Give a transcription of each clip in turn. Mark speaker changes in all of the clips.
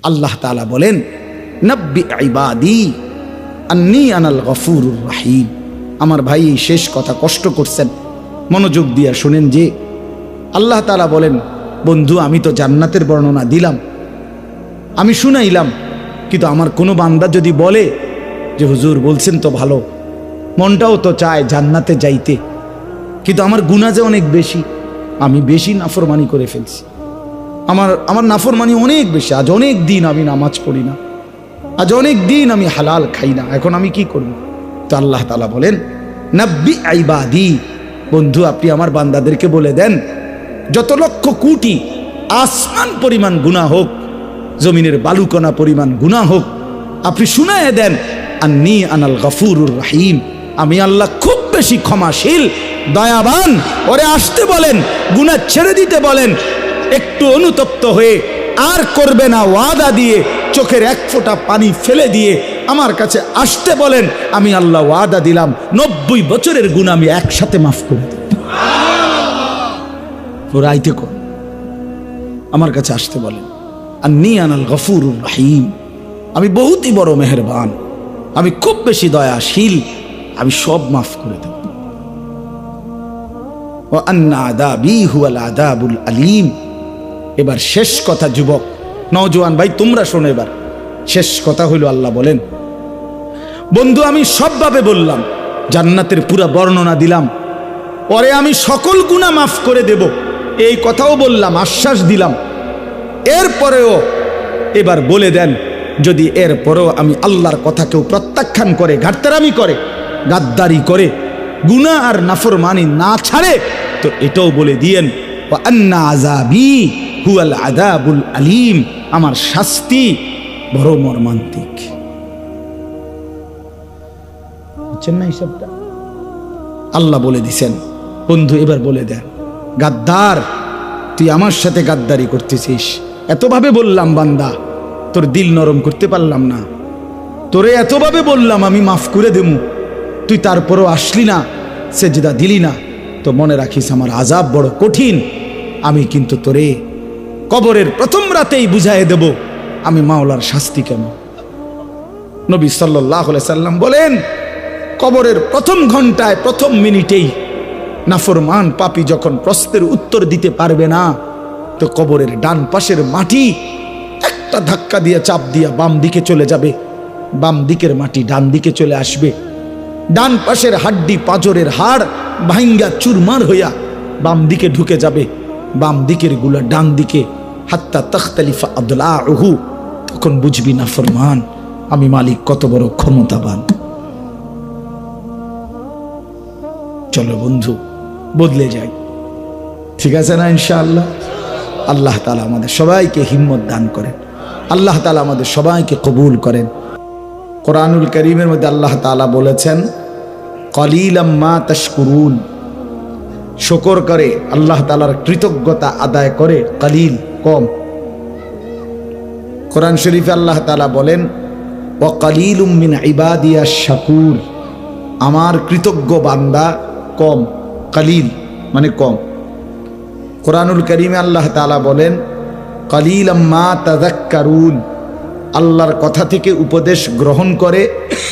Speaker 1: আল্লাহ তাআলা বলেন, নাব্বি ইবাদি আন্নী আনাল গফুরুর রহিম। আমার ভাই এই শেষ কথা কষ্ট করছেন, মনোযোগ দিয়ে শুনেন যে আল্লাহ তাআলা বলেন, বন্ধু আমি তো জান্নাতের বর্ণনা দিলাম, আমি শুনাইলাম, কিন্তু আমার কোনো বান্দা যদি বলে যে হুজুর বলছেন তো ভালো, মনটাও তো চায় জান্নাতে যাইতে, কিন্তু আমার গুনাহ যে অনেক বেশি, আমি বেশি নাফরমানি করে ফেলছি, আমার নাফরমানি অনেক বেশি, আজ অনেক দিন আমি নামাজ পড়ি না, আজ অনেক দিন আমি হালাল খাই না, এখন আমি কি করব? তো আল্লাহ তাআলা বলেন, নাব্বি ইবাদি, বন্ধু আপনি আমার বান্দাদেরকে বলে দেন, যত লক্ষ কোটি আসমান পরিমাণ গুনাহ হোক, জমিনের বালুকণা পরিমাণ গুনাহ হোক, আপনি শুনায়ে দেন, আন্নী আনাল গফুরুর রহিম, আমি আল্লাহ খুব বেশি ক্ষমাশীল, দয়াবান। ওরে আসতে বলেন, গুনাহ ছেড়ে দিতে বলেন, একটু অনুতপ্ত হয়ে আর করবে না ওয়াদা দিয়ে, চোখের এক ফোঁটা পানি ফেলে দিয়ে আমার কাছে আসতে বলেন, আমি আল্লাহ ওয়াদা দিলাম 90 বছরের গুনাহ আমি একসাথে মাফ করে দেব। ওরা আইতে কর, আমার কাছে আসতে বলেন, আন্নী আনাল গফুরুর রহিম, আমি বহুতই বড় মেহেরবান, আমি খুব বেশি দয়াশীল, আমি সব মাফ করে দেব। ওয়া আন্না আযাবি হুয়াল আযাবুল আলীম। এবার শেষ কথা যুবক, নওজোয়ান ভাই তোমরা শোনো, এবার শেষ কথা হইল, আল্লাহ বলেন, বন্ধু আমি সবভাবে বললাম, জান্নাতের পুরা বর্ণনা দিলাম, পরে আমি সকল গুনাহ মাফ করে দেব, এই কথাও বললাম, আশ্বাস দিলাম, এরপরেও এবার বলে দেন, যদি এরপরেও আমি আল্লাহর কথা কেউ প্রত্যাখ্যান করে, ঘাটতারামি করে, গাদ্দারি করে, গুনাহ আর নাফরমানি না ছাড়ে, তো এটাও বলে দিয়েন, ওয়া আন্না আযাবি হুয়াল আযাবুল আলীম, আমার শাস্তি বড় মর্মান্তিক। বুঝছেন না হিসাবটা? আল্লাহ বলে দিছেন, বন্ধু এবার বলে দেন, গাদ্দার তুই আমার সাথে গাদ্দারি করতেছিস, এতভাবে বললাম বান্দা, তোর দিল নরম করতে পারলাম না, তোরে এতভাবে বললাম আমি মাফ করে দেবো, তুই তারপরও আসলি না, সেজদা দিলি না, তো মনে রাখিস আমার আযাব বড় কঠিন, আমি কিন্তু তোরে কবরের প্রথম রাতেই বুঝাই দেব আমি মাওলার শাস্তি কেমন। নবী সাল্লাল্লাহু আলাইহি সাল্লাম বলেন, কবরের প্রথম ঘন্টায়, প্রথম মিনিটেই নাফরমান পাপী যখন প্রশ্নের উত্তর দিতে পারবে না, তো কবরের ডান পাশের মাটি একটা ধাক্কা দিয়ে চাপ দিয়া বাম দিকে চলে যাবে, বাম দিকের মাটি ডান দিকে চলে আসবে, ডান পাশের হাড্ডি পাঁজরের হাড় ভাঙ্গা চুরমার হইয়া বাম দিকে ঢুকে যাবে, বাম দিকের গুলা ডান দিকে, হাত্তা তাখতালিফা আদলাউহু, তখন বুঝবি না ফরমান আমি মালিক কত বড় ক্ষমতাবান। চলো বন্ধু বদলে যাই, ঠিক আছে না ইনশাআল্লাহ? আল্লাহ তাআলা আমাদের সবাইকে হিম্মত দান করেন, আল্লাহ তাআলা আমাদের সবাইকে কবুল করেন। কোরআনুল কারীমের মধ্যে আল্লাহ তাআলা বলেছেন, কলিলাম মা তাশকুরুন, শুকর করে, আল্লাহ তাআলার কৃতজ্ঞতা আদায় করে কলিল, কম। কোরআন শরীফে আল্লাহ তাআলা বলেন, ওয়া কলিলুম মিন ইবাদিয়াশ শাকুর, আমার কৃতজ্ঞ বান্দা কম, কলিল মানে কম। কোরআনুল কারীমে আল্লাহ তাআলা বলেন, কলিলাম মা তাযাক্কারুন, আল্লাহর কথা থেকে উপদেশ গ্রহণ করে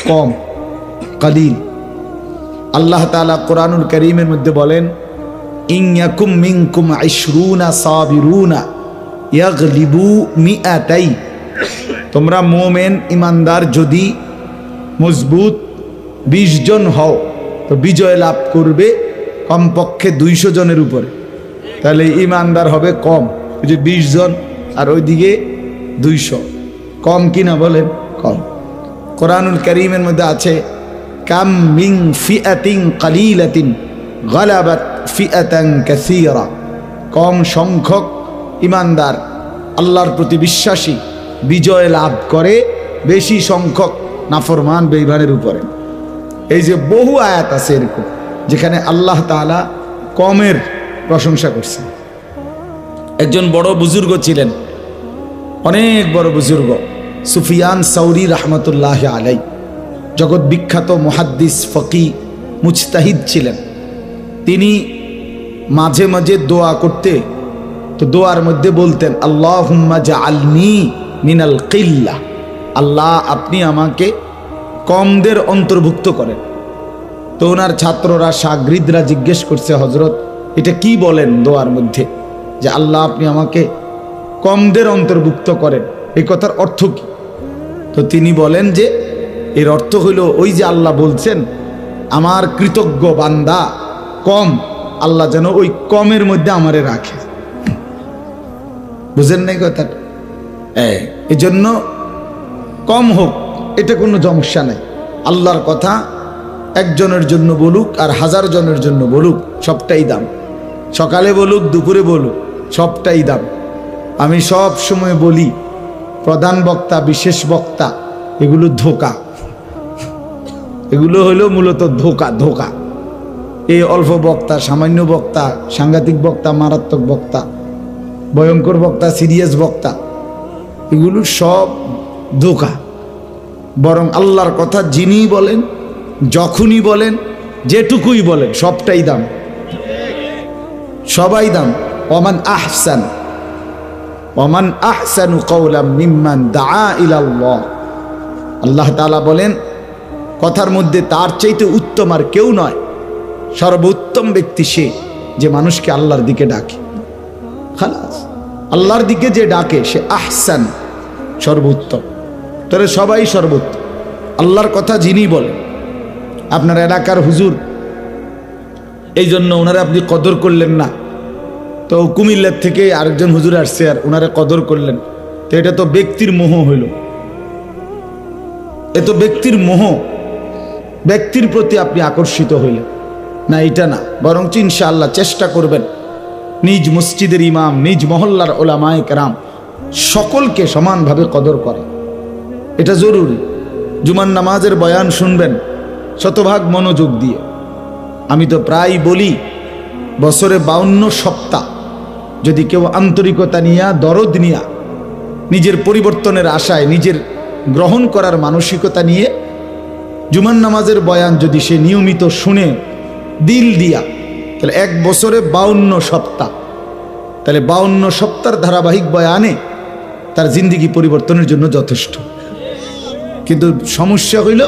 Speaker 1: কম, কলিল। আল্লাহ তাআলা কোরআনুল কারীমের মধ্যে বলেন, ইন ইয়াকুম মিনকুম 20 সাবিরুনা ইয়াগলিবু মিআতাই, তোমরা মুমিন ইমানদার যদি মজবুত 20 জন হও, তো বিজয় লাভ করবে কমপক্ষে 200 জনের উপরে, তাহলে ইমানদার হবে কম, ওই যে 20 জন আর ওইদিকে 200, কম কিনা বলেন? কম। কোরআনুল কারীমের মধ্যে আছে, কাম মিন ফিআতিন কালিলাতিন গালাবাত ফিআতান কাসীরা, কম সংখ্যক ইমানদার আল্লাহর প্রতি বিশ্বাসী বিজয় লাভ করে বেশি সংখ্যক নাফরমান বেঈমানের উপরে। এই যে বহু আয়াত আছে এরকম, যেখানে আল্লাহ তাআলা কমের প্রশংসা করছেন। একজন বড় বুজুর্গ ছিলেন, অনেক বড় বুজুর্গ, সুফিয়ান সাউরি রাহমাতুল্লাহি আলাইহি, জগৎ বিখ্যাত মুহাদ্দিস, ফকি, মুজতাহিদ ছিলেন। তিনি মাঝে মাঝে দোয়া করতে, তো দোয়ার মধ্যে বলতেন, আল্লাহুম্মা জাআলনি মিনাল কিল্লা, আল্লাহ আপনি আমাকে কমদের অন্তর্ভুক্ত করেন। তো ওনার ছাত্ররা শাগরিদরা জিজ্ঞেস করছে, হজরত এটা কি বলেন দোয়ার মধ্যে যে আল্লাহ আপনি আমাকে কমদের অন্তর্ভুক্ত করেন, এই কথার অর্থ কি? তো তিনি বলেন যে এর অর্থ হইল ওই যে আল্লাহ বলছেন আমার কৃতজ্ঞ বান্দা কম, আল্লাহ যেন ওই কমের মধ্যে আমারে রাখে। বুঝেন নাই কথাটা? এই জন্য কম হোক এটা কোনো সমস্যা নাই। আল্লাহর কথা একজনের জন্য বলুক আর 1000 জনের জন্য বলুক, সবটাই দাম। সকালে বলুক দুপুরে বলুক, সবটাই দাম। আমি সব সময় বলি প্রধান বক্তা বিশেষ বক্তা এগুলো ধোঁকা, এগুলো হলো মূলত ধোঁকা। ধোঁকা এই অল্প বক্তা, সামান্য বক্তা, সাংঘাতিক বক্তা, মারাত্মক বক্তা, ভয়ঙ্কর বক্তা, সিরিয়াস বক্তা, এগুলো সব ধোঁকা। বরং আল্লাহর কথা যিনি বলেন, যখনই বলেন, যেটুকুই বলেন, সবটাই দাম, সবাই দাম। ওমান আহসানু কাওলাম মিম্মান দাআ ইলাল্লাহ, আল্লাহ তাআলা বলেন কথার মধ্যে তার চাইতে উত্তম আর কেউ নয়। সর্বোত্তম ব্যক্তি সে যে মানুষকে আল্লাহর দিকে ডাকে। খালাস, আল্লাহর দিকে যে ডাকে সে আহসান, সর্বোত্তম। তাহলে সবাই সর্বোত্তম। আল্লাহর কথা যিনি বলেন, আপনার এলাকার হুজুর, এই জন্য ওনারা আপনি কদর করলেন না, তো কুমিল্লার থেকে আরেকজন হুজুর আসছে আর ওনারা কদর করলেন, তো এটা তো ব্যক্তির মোহ হইল। এ তো ব্যক্তির মোহ, ব্যক্তির প্রতি আপনি আকর্ষিত হইলেন না, এটা না। বরং ইনশাআল্লাহ চেষ্টা করবেন নিজ মসজিদের ইমাম, নিজ মহল্লার ওলামায়ে কেরাম সকলকে সমানভাবে কদর করা, এটা জরুরি। জুমার নামাজের বয়ান শুনবেন শতভাগ মনোযোগ দিয়ে। আমি তো প্রায় বলি বছরে 52 সপ্তাহ যদি কেউ আন্তরিকতা নিয়া, দরদ নিয়া, নিজের পরিবর্তনের আশায়, নিজের গ্রহণ করার মানসিকতা নিয়ে জুমার নামাজের বয়ান যদি সে নিয়মিত শুনে দিল দিয়া, তাহলে 1 বছরে 52 সপ্তাহ, তাহলে 52 সপ্তাহের ধারাবাহিক বয়ানে তার জিন্দিগি পরিবর্তনের জন্য যথেষ্ট। কিন্তু সমস্যা হইল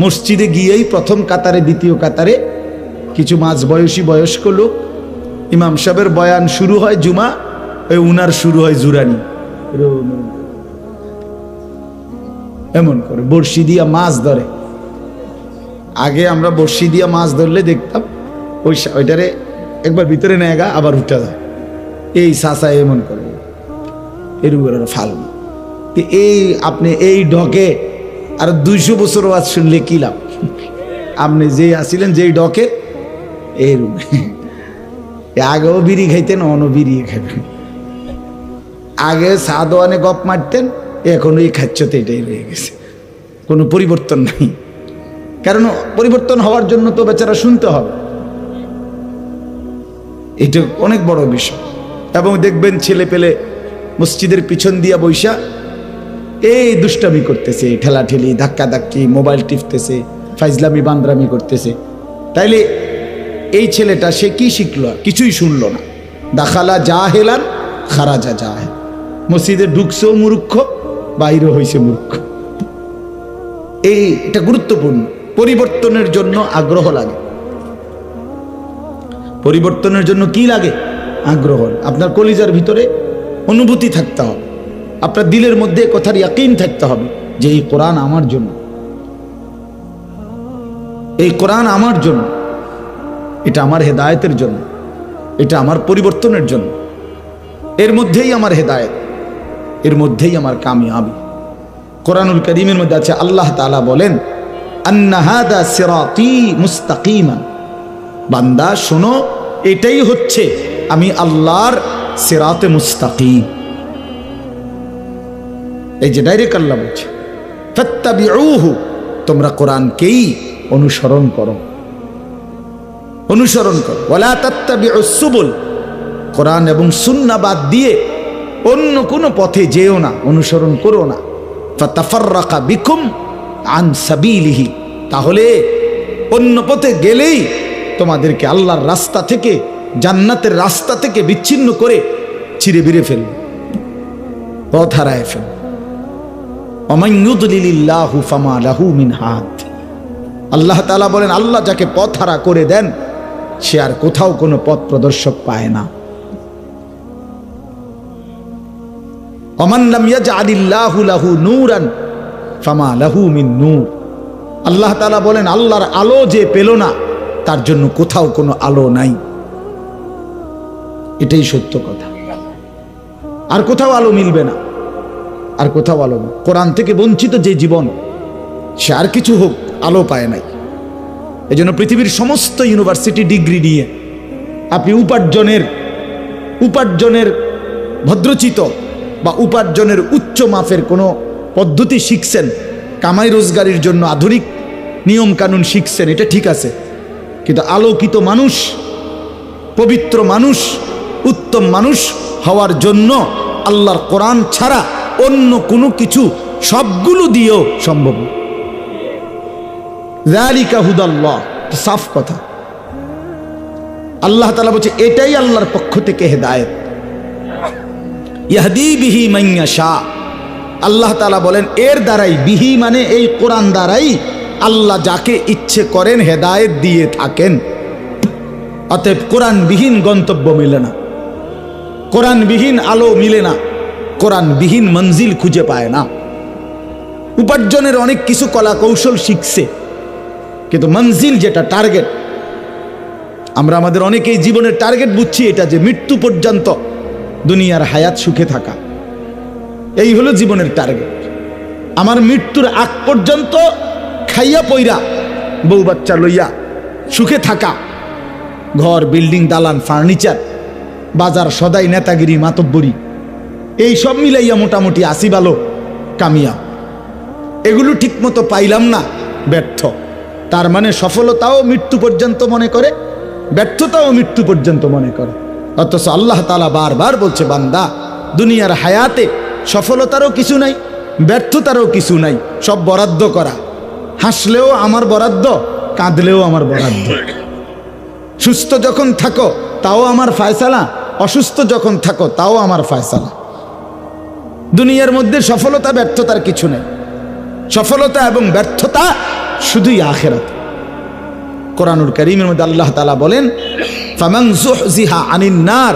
Speaker 1: মসজিদে গিয়েই প্রথম কাতারে, দ্বিতীয় কাতারে কিছু মাঝবয়সী বয়স্ক লোক, ইমাম সাহেবের বয়ান শুরু হয় জুমা, ওই উনার শুরু হয় জুরানি, এমন করে বড়শি দিয়া মাছ ধরে। আগে আমরা বড়শি দিয়া মাছ ধরলে দেখতাম ওইটারে একবার ভিতরে নেগা আবার উঠা যায়, এই চাচা এমন করে, এরকম করে ফালু। এই আপনি এই ঢকে আর 200 বছর ওয়াজ শুনলে কি লাভ? আপনি যে আসিলেন যেই ডকে, এরকম আগেও বিড়ি খাইতেন, অন বিড়ি খাইবেন। আগে সাদওয়ানে গপ মারতেন, এখন ওই খাচ্ছতে এটাই রয়ে গেছে, কোনো পরিবর্তন নাই। কারণ পরিবর্তন হওয়ার জন্য তো বেচারা শুনতে হবে, এটা অনেক বড় বিষয়। এবং দেখবেন ছেলে পেলে মসজিদের পিছন দিয়া বৈশা এই দুষ্টামি করতেছে, ঠেলাঠেলি, ধাক্কাধাক্কি, মোবাইল টিপতেছে, ফাইজলামি বান্দরামি করতেছে। তাইলে এই ছেলেটা সে কি শিখলো? কিছুই শুনলো না। দাখালা জাহেলান খারাজা জাহেল, মসজিদে ঢুকছেও মূর্খ, বাইরে হয়েছে মূর্খ। এটা গুরুত্বপূর্ণ। পরিবর্তনের জন্য আগ্রহ লাগে। পরিবর্তনের জন্য কি লাগে? আগ্রহ। আপনার কলিজার ভিতরে অনুভূতি থাকতে হবে, আপনার দিলের মধ্যে কথার ইয়াকিন থাকতে হবে যে এই কোরআন আমার জন্য, এই কোরআন আমার জন্য, এটা আমার হেদায়েতের জন্য, এটা আমার পরিবর্তনের জন্য। এর মধ্যেই আমার হেদায়েত, এর মধ্যেই আমার কামিয়াবি। কোরআনুল কারীমের মধ্যে আছে, আল্লাহ তাআলা বলেন, আন্না হাদা সিরাতি মুস্তাকিমান, বান্দা শোনো, এটাই হচ্ছে আমি আল্লাহর সিরাতে মুস্তাকিম। এই যে ডাইরেক্ট আল্লাহ বলছে, ফাত্তাবিউহু, তোমরা কোরআনকেই অনুসরণ করো, অনুসরণ করো। ওয়ালা তাত্তাবিউস সুবুল, কোরআন এবং সুন্নাহ বাদ দিয়ে অন্য কোনো পথে যেও না, অনুসরণ করো না। ফাতাফাররাকা বিকুম আন সাবিলিহি, তাহলে অন্য পথে গেলেই তোমাদেরকে আল্লাহর রাস্তা থেকে, জান্নাতের রাস্তা থেকে বিচ্ছিন্ন করে ছিঁড়ে বিড়ে ফেলবে। পথ হারায় ফেলে। ওমান ইউদলিলিল্লাহু ফামা লাহু মিন হাদ। আল্লাহ তাআলা বলেন, আল্লাহ যাকে পথ হারা করে দেন সে আর কোথাও কোনো পথ প্রদর্শক পায় না। ওমান লাম ইয়াজআলিল্লাহু লাহু নূরান ফামা লাহু মিন নূর। আল্লাহ তাআলা বলেন, আল্লাহর আলো যে পেল না তার জন্য কোথাও কোনো আলো নাই। এটাই সত্য কথা। আর কোথাও আলো মিলবে না, আর কোথাও আলো না। কোরআন থেকে বঞ্চিত যে জীবন, সে আর কিছু হোক আলো পায় নাই। এই জন্য পৃথিবীর সমস্ত ইউনিভার্সিটি ডিগ্রি নিয়ে আপনি উপার্জনের ভদ্রচিত বা উপার্জনের উচ্চ মাপের কোনো পদ্ধতি শিখছেন, কামাই রোজগারির জন্য আধুনিক নিয়ম কানুন শিখছেন, এটা ঠিক আছে। কিন্তু আলোকিত মানুষ, পবিত্র মানুষ, উত্তম মানুষ হওয়ার জন্য আল্লাহর কোরআন ছাড়া অন্য কোনো কিছু সবগুলো দিয়েও সম্ভব না। যালিকা হুদাল্লাহ, সাফ কথা। আল্লাহ তাআলা বলছে এটাই আল্লাহর পক্ষ থেকে হেদায়েত। ইয়াহদি বিহি মান ইয়াশা। আল্লাহ তাআলা বলেন এর দ্বারাই, বিহি মানে এই কোরআন দ্বারাই আল্লাহ যাকে ইচ্ছে করেন হেদায়েত দিয়ে থাকেন। অতএব কোরআনবিহীন গন্তব্য মিলে না, কোরআনবিহীন আলো মিলে না, কোরআনবিহীন মঞ্জিল খুঁজে পায় না। উপার্জনের অনেক কিছু কলা কৌশল শিখছে, কিন্তু মঞ্জিল যেটা টার্গেট, আমরা আমাদের অনেকেই জীবনের টার্গেট বুঝছি এটা যে মৃত্যু পর্যন্ত দুনিয়ার হায়াত সুখে থাকা, এই হলো জীবনের টার্গেট। আমার মৃত্যুর আগ পর্যন্ত খাইয়া পইরা বউ বাচ্চা লইয়া সুখে থাকা, ঘর বিল্ডিং দালান ফার্নিচার বাজার সদাই নেতাগিরি মাতব্বরি এই সব মিলাইয়া মোটামুটি আসি ভালো কামিয়া। এগুলো ঠিক মতো পাইলাম না, ব্যর্থ। তার মানে সফলতাও মৃত্যু পর্যন্ত মনে করে, ব্যর্থতাও মৃত্যু পর্যন্ত মনে করে। অথচ আল্লাহ তাআলা বারবার বলছে, বান্দা দুনিয়ার হায়াতে সফলতারও কিছু নাই, ব্যর্থতারও কিছু নাই, সব বরাদ্দ করা। হাসলেও আমার বরাদ্দ, কাঁদলেও আমার বরাদ্দ। সুস্থ যখন থাকো তাও আমার ফায়সালা, অসুস্থ যখন থাকো তাও আমার ফায়সালা। দুনিয়ার মধ্যে সফলতা ব্যর্থতার কিছু নেই, সফলতা এবং ব্যর্থতা শুধুই আখিরাত। কোরআনুল কারীমের মধ্যে আল্লাহ তাআলা বলেন, ফামান যুহজিহা আনিন নার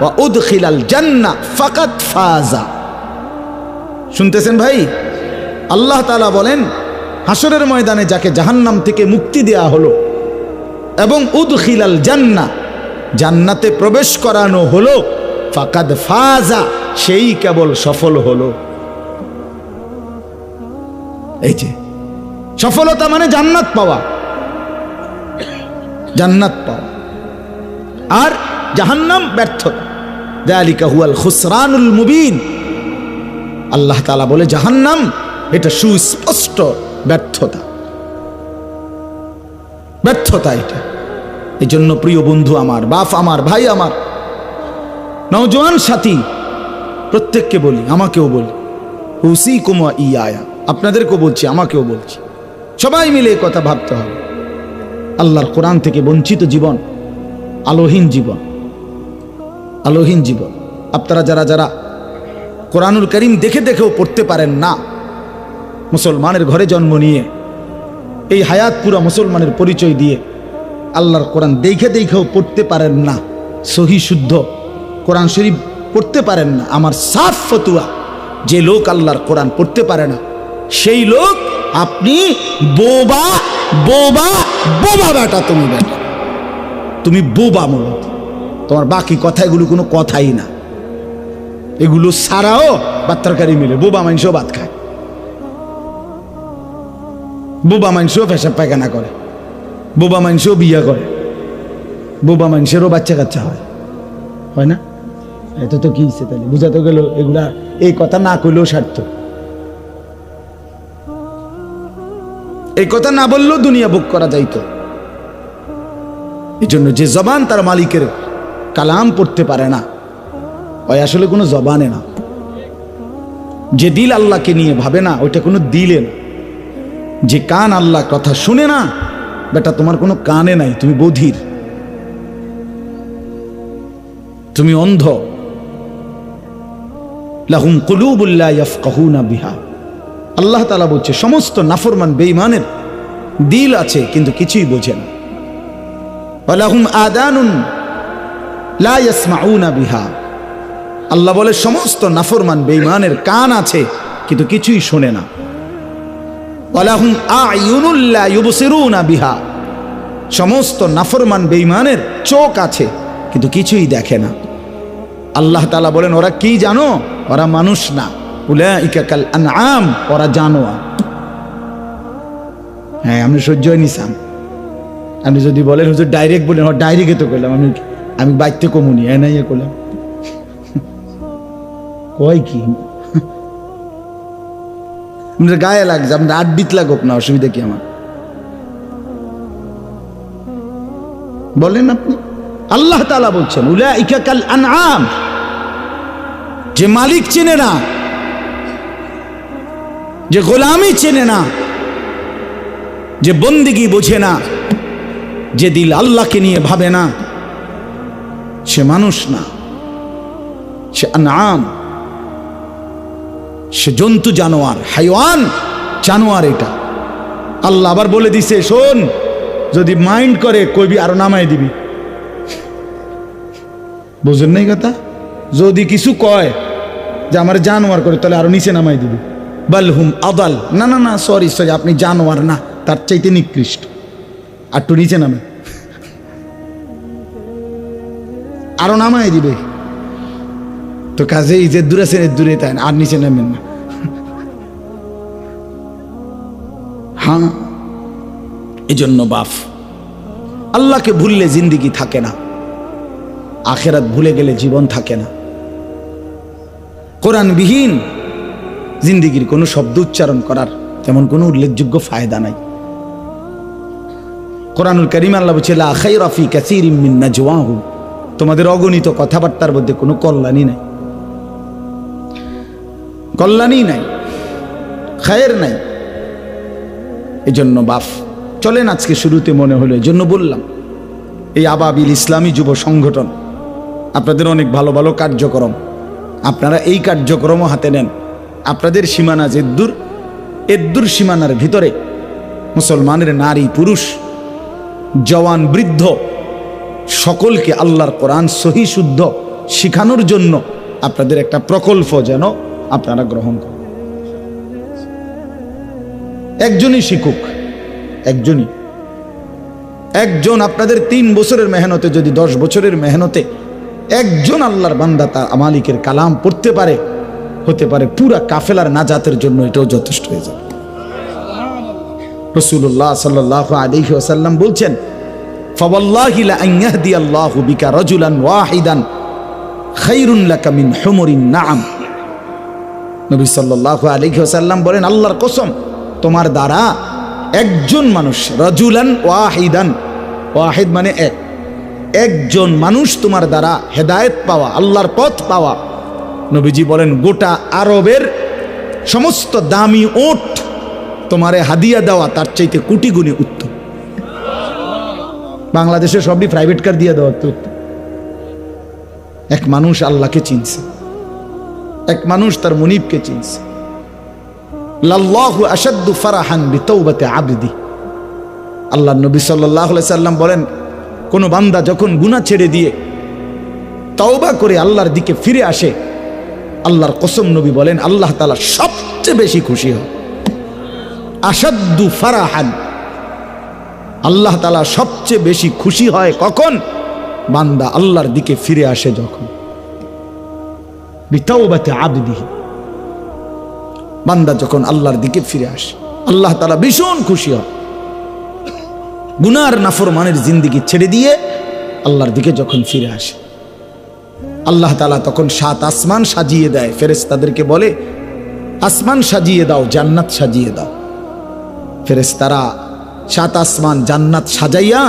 Speaker 1: ওয়া উদখিলাল জান্নাহ ফাকাদ ফাজা। শুনতেছেন ভাই? আল্লাহ তাআলা বলেন, হাসরের ময়দানে যাকে জাহান্নাম থেকে মুক্তি দেয়া হলো এবং উদখিলাল জান্নাহ, জান্নাতে প্রবেশ করানো হলো, ফাকাদ ফাজা, সেই কেবল সফল হলো। এই যে সফলতা মানে জান্নাত পাওয়া, জান্নাত পাওয়া। আর জাহান্নাম ব্যর্থতা। যালিকা হুয়াল খুসরানুল মুবিন। আল্লাহ তাআলা বলে জাহান্নাম এটা সুস্পষ্ট ব্যর্থতা, ব্যর্থতা এটা। এই জন্য প্রিয় বন্ধু আমার, বাপ আমার, ভাই আমার, নওজোয়ান সাথী, প্রত্যেককে বলি, আমাকেও বলি, উসিকুম ওয়া ইয়ায়া, আপনাদেরকেও বলছি, আমাকেও বলছি, সবাই মিলে এই কথা ভাবতে হবে। আল্লাহর কোরআন থেকে বঞ্চিত জীবন আলোহীন জীবন, আলোহীন জীবন। আপনারা যারা যারা কোরআনুল কারীম দেখে দেখেও পড়তে পারেন না, মুসলমানের ঘরে জন্ম নিয়ে এই হায়াত পুরা মুসলমানের পরিচয় দিয়ে আল্লাহর কোরআন দেখে দেখেও পড়তে পারেন না, সহি শুদ্ধ কোরআন শরীফ পড়তে পারেন না, আমার সাফ ফতুয়া, যে লোক আল্লাহর কোরআন পড়তে পারে না সেই লোক আপনি বোবা, বোবা, বোবা বেটা, তুমি বেটা, তুমি বোবা। মূলত তোমার বাকি কথা এগুলো কোনো কথাই না, এগুলো ছাড়াও ভাত তরকারি মিলে। বোবা মানুষও ভাত খায়, বোবা মানুষও পেশাব পায়খানা করে, বোবা মানুষও বিয়ে করে, বোবা মানুষেরও বাচ্চা কাচ্চা হয়, হয় না? এত তো কি তাহলে বুঝাতে গেল এগুলা, এই কথা না কইলেও স্বার্থ। এই কথা না বললেও দুনিয়া ভোগ করা যাইতো। এই জন্য যে জবান তার মালিকের কালাম পড়তে পারে না, ওই আসলে কোনো জবানে না। যে দিল আল্লাহকে নিয়ে ভাবে না, ওইটা কোনো দিলে না। যে কান আল্লাহ কথা শুনে না, বেটা তোমার কোনো কানে নাই, তুমি বধির, তুমি অন্ধ। লাহুম কুলুবুল লা ইয়াফকাহুনা বিহা। আল্লাহ তাআলা বলছে সমস্ত নাফরমান বেঈমানের দিল আছে কিন্তু কিছুই বোঝে না। ওয়া লাহুম আযানুন লা ইয়াসমাউনা বিহা। আল্লাহ বলে সমস্ত নাফরমান বেঈমানের কান আছে কিন্তু কিছুই শোনে না। ওয়া লাহুম আ'য়ুনুল লা ইউবসিরুনা বিহা। সমস্ত নাফরমান বেঈমানের চোখ আছে কিন্তু কিছুই দেখে না। আল্লাহ তাআলা বলেন ওরা কি জানো, ওরা মানুষ না, উলাইকা কাল আনআম, ওরা জানোয়ার। হ্যাঁ, আমি সহ্যই নিছাম। আপনি যদি বলেন হুজুর ডাইরেক্ট বলেন, ডাইরেক্টে তো কইলাম, আমি বাইতে কমুনি নাই কইলাম, কয় কি গায়ে লাগছে, আপনার আড্ডিত লাগুক না, অসুবিধা কি আমার? বলেন আপনি। আল্লাহ তাআলা বলছেন উলাইকা কাল আনআম, যে মালিক চেনে না, যে গোলামি চেনে না, যে বন্দিগি বোঝে না, যে দিল আল্লাহকে নিয়ে ভাবে না, সে মানুষ না, সে আনআম, সে জন্তু, জানোয়ার, হাইওয়ান, জানোয়ার। এটা আল্লাহ আবার বলে দিছে শোন, যদি মাইন্ড করে কইবি আরো নামাই দিবি। বুঝেন নাই কথা? যদি কিছু কয় যে আমার জানোয়ার করে তাহলে আরো নিচে নামাই দিবি। বালহুম আদাল, না না না, সরি সরি, আপনি জানোয়ার না, তার চাইতে নিকৃষ্ট, আর একটু নিচে নামে, আরো নামাই দিবে। তো কাজেই যে দূরে আছে দূরে তাই আর নিচে নামেন না। হ্যাঁ, এই জন্য বাপ, আল্লাহকে ভুললে জিন্দিগি থাকে না, আখেরাত ভুলে গেলে জীবন থাকে না। কোরআনবিহীন জিন্দিগির কোনো শব্দ উচ্চারণ করার তেমন কোনো উল্লেখযোগ্য ফায়দা নাই। কোরআনুল কারীম আল্লাহ বলছে লা খায়রা ফি কাসীরিম মিন নাজওয়াহুম, তোমাদের অগণিত কথাবার্তার মধ্যে কোনো কল্যাণই নাই, কল্যাণই নাই, খায়ের নাই। এই জন্য বাপ চলেন, আজকে শুরুতে মনে হলো, এই জন্য বললাম, এই আবাবিল ইসলামী যুব সংগঠন, আপনাদের অনেক ভালো ভালো কার্যক্রম, আপনারা এই কার্যক্রমও হাতে নেন। আপনাদের সীমানা যেদ্দূর, এদ্দূর সীমানার ভিতরে মুসলমানের নারী পুরুষ জওয়ান বৃদ্ধ সকলকে আল্লাহর কোরআন সহি শুদ্ধ শিখানোর জন্য আপনাদের একটা প্রকল্প যেন আপনারা গ্রহণ করেন। একজনই শিক্ষক, একজন আপনাদের 3 বছরের মেহনতে, যদি 10 বছরের মেহনতে একজন আল্লাহর বান্দা তার মালিকের কালাম পড়তে পারে, হতে পারে পুরা কাফেলার নাজাতের জন্য এটাও যথেষ্ট হয়ে যাবে। রাসূলুল্লাহ সাল্লাল্লাহু আলাইহি ওয়াসাল্লাম বলছেন ফাওয়াল্লাহি লা আন ইয়াহদিয়াল্লাহু বিকা রাজুলান ওয়াহিদান খায়রুন লাকা মিন হুমুরিন নাআম। নবী সাল্লাল্লাহু আলাইহি ওয়াসাল্লাম বলেন আল্লাহর কসম, তোমার দ্বারা একজন মানুষ, রাজুলান ওয়াহিদান, ওয়াহিদ মানে এক, একজন মানুষ তোমার দ্বারা হেদায়েত পাওয়া, আল্লাহর পথ পাওয়া, নবীজি বলেন গোটা আরবের সমস্ত দামি ওট তোমারে হাদিয়া দেওয়া তার চাইতে কোটি গুণে উত্তম। বাংলাদেশে সবই প্রাইভেট কার দিয়ে দেওয়া তো। এক মানুষ আল্লাহকে চিনছে, এক মানুষ তার মুনিবকে চিনছে। লাল্লাহু আশাদ্দু ফারাহান বিতাওবাতি আবদি। আল্লাহ নবী সাল্লাল্লাহু আলাইহি সাল্লাম বলেন, কোন বান্দা যখন গুনাহ ছেড়ে দিয়ে তওবা করে আল্লাহর দিকে ফিরে আসে, আল্লাহর কসম নবী বলেন আল্লাহ তাআলা সবচেয়ে বেশি খুশি হয়। আশাদ্দু ফারাহান, আল্লাহ তাআলা সবচেয়ে বেশি খুশি হয় কখন? বান্দা আল্লাহর দিকে ফিরে আসে যখন। বিতাওবাতি আবদিহি, বান্দা যখন আল্লাহর দিকে ফিরে আসে আল্লাহ তাআলা ভীষণ খুশি হয়। গুনার নাফরমানের জিন্দেগি ছেড়ে দিয়ে আল্লাহর দিকে যখন ফিরে আসে, আল্লাহ তাআলা তখন 7 আসমান সাজিয়ে দেয়, ফেরেশতাদেরকে বলে আসমান সাজিয়ে দাও, জান্নাত সাজিয়ে দাও। ফেরেশতারা 7 আসমান জান্নাত সাজাইয়া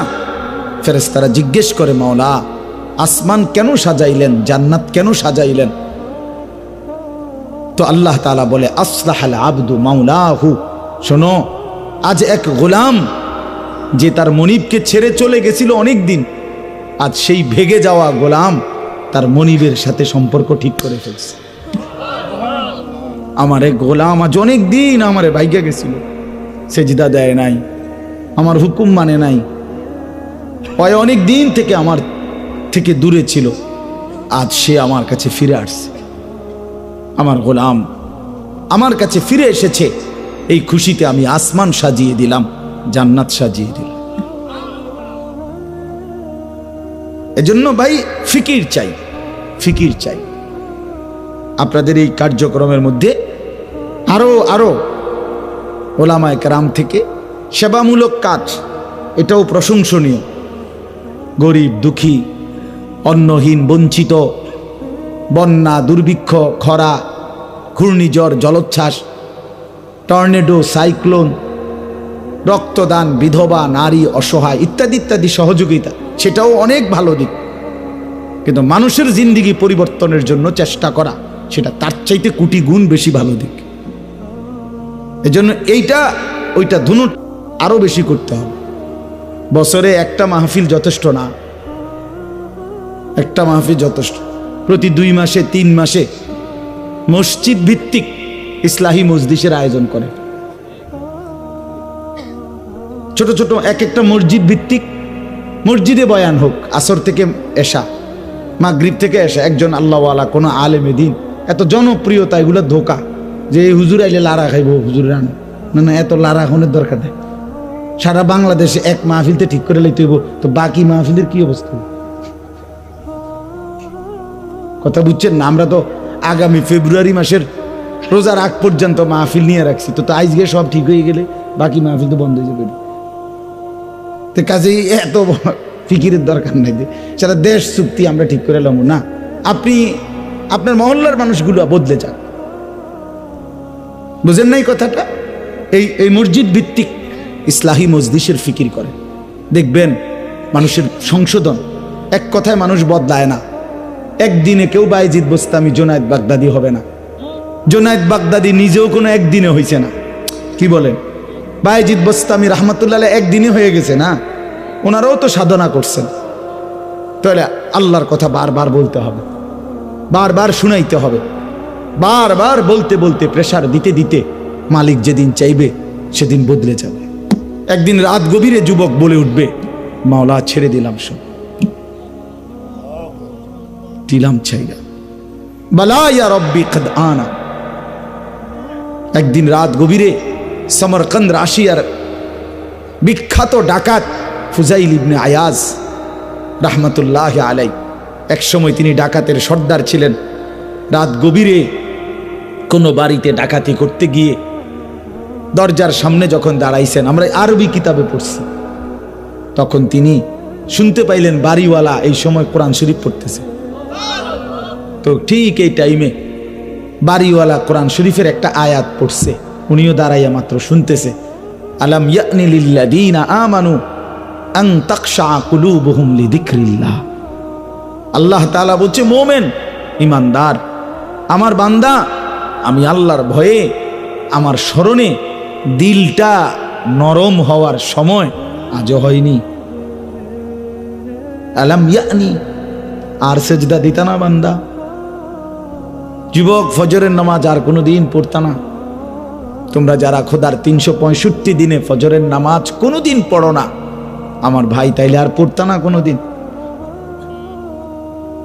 Speaker 1: ফেরেশতারা জিজ্ঞেস করে, মাওলা আসমান কেন সাজাইলেন, জান্নাত কেন সাজাইলেন? তো আল্লাহ তাআলা বলে আসলাহাল আবদু মাওলাহু, শোনো, আজ এক গোলাম যে তার মনিবকে ছেড়ে চলে গেছিল অনেক দিন, আজ সেই ভেগে যাওয়া গোলাম তার মনিবের সাথে সম্পর্ক ঠিক করে ফেলছে। আমারে গোলাম আজ অনেক দিন আমারে ভাইগা গেছিল, সেজদা দেয় নাই, আমার হুকুম মানে নাই, ওই অনেক দিন থেকে আমার থেকে দূরে ছিল, আজ সে আমার কাছে ফিরে আসছে, আমার গোলাম আমার কাছে ফিরে এসেছে। এই খুশিতে আমি আসমান সাজিয়ে দিলাম, জান্নাত সাজিয়ে দিলাম। এজন্য ভাই ফিকির চাই, ফিকির চাই। আপনাদের এই কার্যক্রমের মধ্যে আরো ওলামায়ে কেরাম থেকে সেবামূলক কাজ, এটাও প্রশংসনীয়। গরিব দুঃখী, অন্নহীন, বঞ্চিত, বন্যা, দুর্ভিক্ষ, খরা, ঘূর্ণিঝড়, জলোচ্ছ্বাস, টর্নেডো, সাইক্লোন, রক্তদান, বিধবা, নারী, অসহায় ইত্যাদি ইত্যাদি সহযোগিতা, সেটাও অনেক ভালো দিক। কিন্তু মানুষের জিন্দিগি পরিবর্তনের জন্য চেষ্টা করা, সেটা তার চাইতে কোটি গুণ বেশি ভালো দিক। এজন্য এইটা ওইটা দুটো আরো বেশি করতে হবে। বছরে একটা মাহফিল যথেষ্ট না, একটা মাহফিল যথেষ্ট। প্রতি 2 মাসে 3 মাসে মসজিদ ভিত্তিক ইসলাহি মজলিসের আয়োজন করে, ছোট ছোট এক একটা মসজিদ ভিত্তিক মসজিদে বয়ান হোক, আসর থেকে এশা, মাগরিব থেকে এশা, একজন আল্লাহওয়ালা কোনো আলেমে দিন। এত জনপ্রিয়তা, এগুলো ধোকা, যে এই হুজুর আইলে লারা খাইব, হুজুর রানো না, না এত লারা খাওয়ানোর দরকার নেই। সারা বাংলাদেশে এক মাহফিলতে ঠিক করে লইতে হইব, তো বাকি মাহফিলের কি অবস্থা? কথা বুঝছেন না? আমরা তো আগামী ফেব্রুয়ারি মাসের রোজার আগ পর্যন্ত মাহফিল নিয়ে রাখছি, তো আজকে সব ঠিক হয়ে গেলে বাকি মাহফিল তো বন্ধ হয়ে যাবে। তো কাজেই এত ফিকিরের দরকার নাই, সেটা দেশ চুক্তি আমরা ঠিক করে এলাম না। আপনি আপনার মহল্লার মানুষগুলো বদলে যান, বুঝেন নাই কথাটা? এই মসজিদ ভিত্তিক ইসলাহি মজলিসের ফিকির করেন, দেখবেন মানুষের সংশোধন। এক কথায় মানুষ বদলায় না। একদিনে কেউ বায়েজিদ বোস্তামি, জুনায়েদ বাগদাদি হবে না। জুনায়েদ বাগদাদি নিজেও কোনো একদিনে হয়েছে না, কি বলেন? বায়েজিদ বোস্তামি রহমতুল্লাহ একদিনে হয়ে গেছে না, ওনারাও তো সাধনা করছেন। তাহলে আল্লাহর কথা বারবার বলতে হবে, বারবার শুনাইতে হবে, বারবার বলতে বলতে, প্রেসার দিতে দিতে মালিক যেদিন চাইবে সেদিন বদলে যাবে। একদিন রাত গভীরে যুবক বলে উঠবে, মাওলা ছেড়ে দিলাম সব, দিলাম ছাইরা, বালা ইয়া রব্বি কদ আনা। একদিন রাত গভীরে সমরকন্দ রাশিয়ার বিখ্যাত ডাকাত ফুজাইল ইবনে আয়াজ রহমতুল্লাহ আলাই, এক সময় তিনি ডাকাতের সর্দার ছিলেন। রাত গভীরে কোনো বাড়িতে ডাকাতি করতে গিয়ে দরজার সামনে যখন দাঁড়াইছেন, আমরা আরবি কিতাবে পড়ছি, তখন তিনি শুনতে পাইলেন বাড়িওয়ালা এই সময় কোরআন শরীফ পড়তেছে। তো ঠিক এই টাইমে বাড়িওয়ালা কোরআন শরীফের একটা আয়াত পড়ছে, উনিও দাঁড়াইয়া মাত্র শুনতেছে, আলাম ইয়ানি লিল্লাযীনা আমানু আন তাখশা কুলুবুহুম লিযিকরিল্লাহ। আল্লাহ তাআলা বলছে, মোমেন, ইমানদার, আমার বান্দা, আমি আল্লাহর ভয়ে, আমার স্মরণে দিলটা নরম হওয়ার সময় আজও হয়নি। আলাম ইয়ানি, আর সেজদা দিতা না বান্দা? যুবক, ফজরের নামাজ আর কোনোদিন পড়তা না? তোমরা যারা খোদার 365 দিনে ফজরের নামাজ কোনোদিন পড়ো না, আমার ভাই, তাইলে আর পড়তা না কোনোদিন?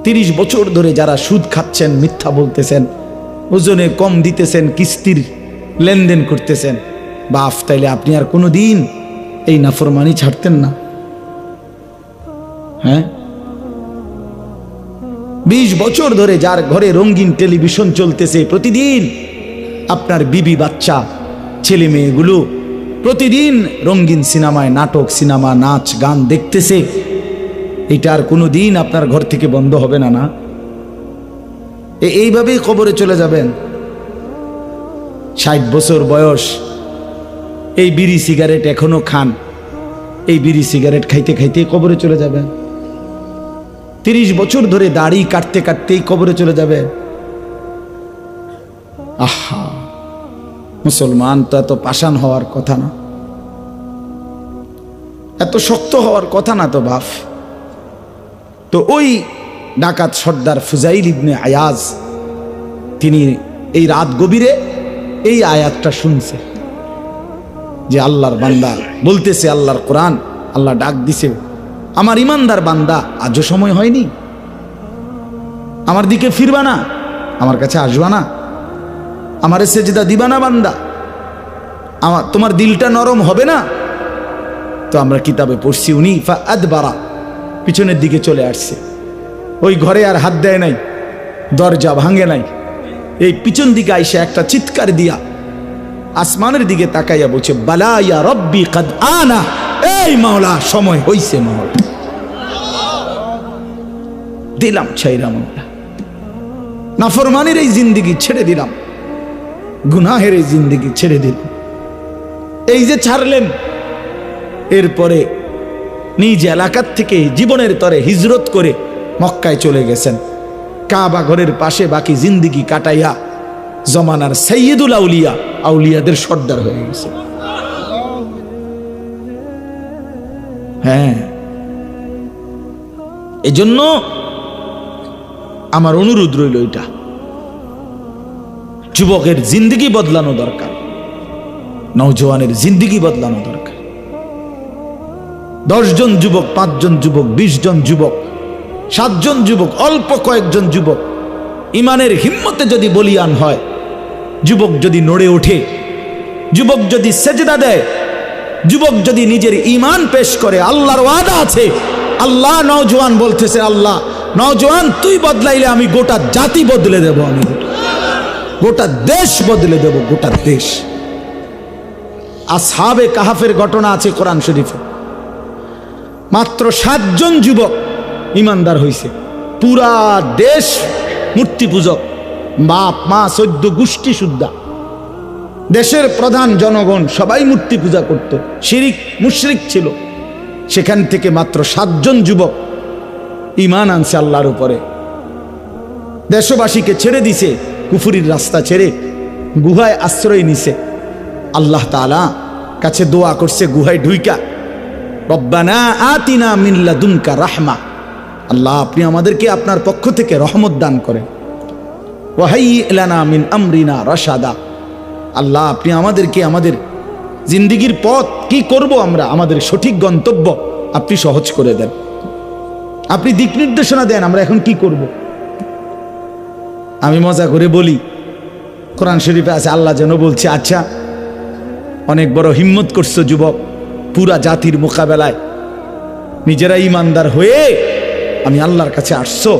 Speaker 1: 30 বছর ধরে যারা সুদ খাচ্ছেন, মিথ্যা বলতেছেন, ওজনে কম দিতেছেন, কিস্তির লেনদেন করতেছেন, বাপ, তাইলে আপনি আর কোনোদিন এই নাফরমানি ছাড়তেন না? হ্যাঁ, 20 বছর ধরে যার ঘরে রঙিন টেলিভিশন চলতেছে, প্রতিদিন আপনার বিবি বাচ্চা ছেলে মেয়েগুলো প্রতিদিন রঙিন সিনেমায়, নাটক, সিনেমা, নাচ গান দেখতেছে, এটা আর কোনোদিন আপনার ঘর থেকে বন্ধ হবে না? না, এইভাবেই কবরে চলে যাবেন। 60 বছর বয়স, এই বিড়ি সিগারেট এখনো খান, এই বিড়ি সিগারেট খাইতে খাইতে কবরে চলে যাবেন। 30 বছর ধরে দাড়ি কাটতে কাটতেই কবরে চলে যাবে। আহা, মুসলমান তো এত পাষাণ হওয়ার কথা না, এত শক্ত হওয়ার কথা না তো বাপ। তো ওই ডাকাত সর্দার ফুজাইল ইবনে আয়াজ, তিনি এই রাত গভীরে এই আয়াতটা শুনছে যে আল্লাহর বান্দা বলতেছে, আল্লাহর কোরআন, আল্লাহ ডাক দিছে, আমার ইমানদার বান্দা আজও সময় হয়নি? আমার দিকে ফিরবা না? আমার কাছে আসবা না? আমারে সেজদা দিবা না বান্দা? তোমার দিলটা নরম হবে না? তো আমরা কিতাবে পড়ছি উনি ফাআদবারা, পিছনের দিকে চলে আসছে। ওই ঘরে আর হাত দেয় নাই, দরজা ভাঙে নাই, এই পিছন দিকে আইসা একটা চিৎকার দিয়া আসমানের দিকে তাকাইয়া বলছে, বালা ইয়া রব্বি কাদ আনা, এই মাওলা সময় হইছে, মাওলা দিলাম ছাইরা, মাওলা নাফরমানের এই জিন্দেগি ছেড়ে দিলাম, গুনাহের এই জিন্দেগি ছেড়ে দিলাম। এই যে ছাড়লেন, এরপরে নিজ এলাকার থেকে জীবনের তরে হিজরত করে মক্কায় চলে গেছেন। কাবা ঘরের পাশে বাকি জিন্দেগি কাটাইয়া জমানার সাইয়্যিদুল আউলিয়া, আউলিয়াদের সর্দার হয়ে গেছে। হ্যাঁ, এজন্য আমার অনুরোধ রইল, এটা যুবকের জিন্দেগি বদলানো দরকার, নওজোয়ানের জিন্দেগি বদলানো দরকার। 10 জন যুবক, 5 জন যুবক, 20 জন যুবক, 7 জন যুবক, অল্প কয়েকজন যুবক ইমানের হিম্মতে যদি বলিয়ান হয়, যুবক যদি নড়ে ওঠে, যুবক যদি সেজদা দেয়, যুবক যদি নিজের ঈমান পেশ করে, আল্লাহর ওয়াদা আছে। আল্লাহ নওজোয়ান বলতেছে, আল্লাহ নওজোয়ান তুই বদলাইলে আমি গোটা জাতি বদলে দেব, আমি গোটা দেশ বদলে দেব, গোটা দেশ। আসহাবে কাহাফের ঘটনা আছে কোরআন শরীফে। মাত্র 7 জন যুবক ইমানদার হইছে, পুরা দেশ মূর্তি পূজক, বাপ মা 14 গোষ্ঠী সুদ্ধা, দেশের প্রধান জনগণ সবাই মূর্তি পূজা করত, শিরিক মুশরিক ছিল। সেখান থেকে মাত্র 7 জন যুবক ঈমান আনছে আল্লাহর উপরে, দেশবাসীকে ছেড়ে দিছে, কুফরির রাস্তা ছেড়ে গুহায় আশ্রয় নিছে। আল্লাহ তাআলা কাছে দোয়া করছে গুহায় ঢুইকা, রব্বানা আতিনা মিন লাদুনকা রাহমা, আল্লাহ আপনি আমাদেরকে আপনার পক্ষ থেকে রহমত দান করেন। ওয়া হাইয়্যি লানা মিন আমরিনা রাশাদা, আল্লাহ আপনি আমাদেরকে আমাদের জিন্দেগির পথ কি করব আমরা, আমাদের সঠিক গন্তব্য আপনি সহজ করে দেন, আপনি দিক নির্দেশনা দেন, আমরা এখন কি করব। আমি মজা করে বলি, কোরআন শরীফে আছে, আল্লাহ যেন বলছে, আচ্ছা অনেক বড় হিম্মত করছো যুবক, পুরা জাতির মোকাবেলায় নিজেরা ইমানদার হয়ে আমি আল্লাহর কাছে আসছো,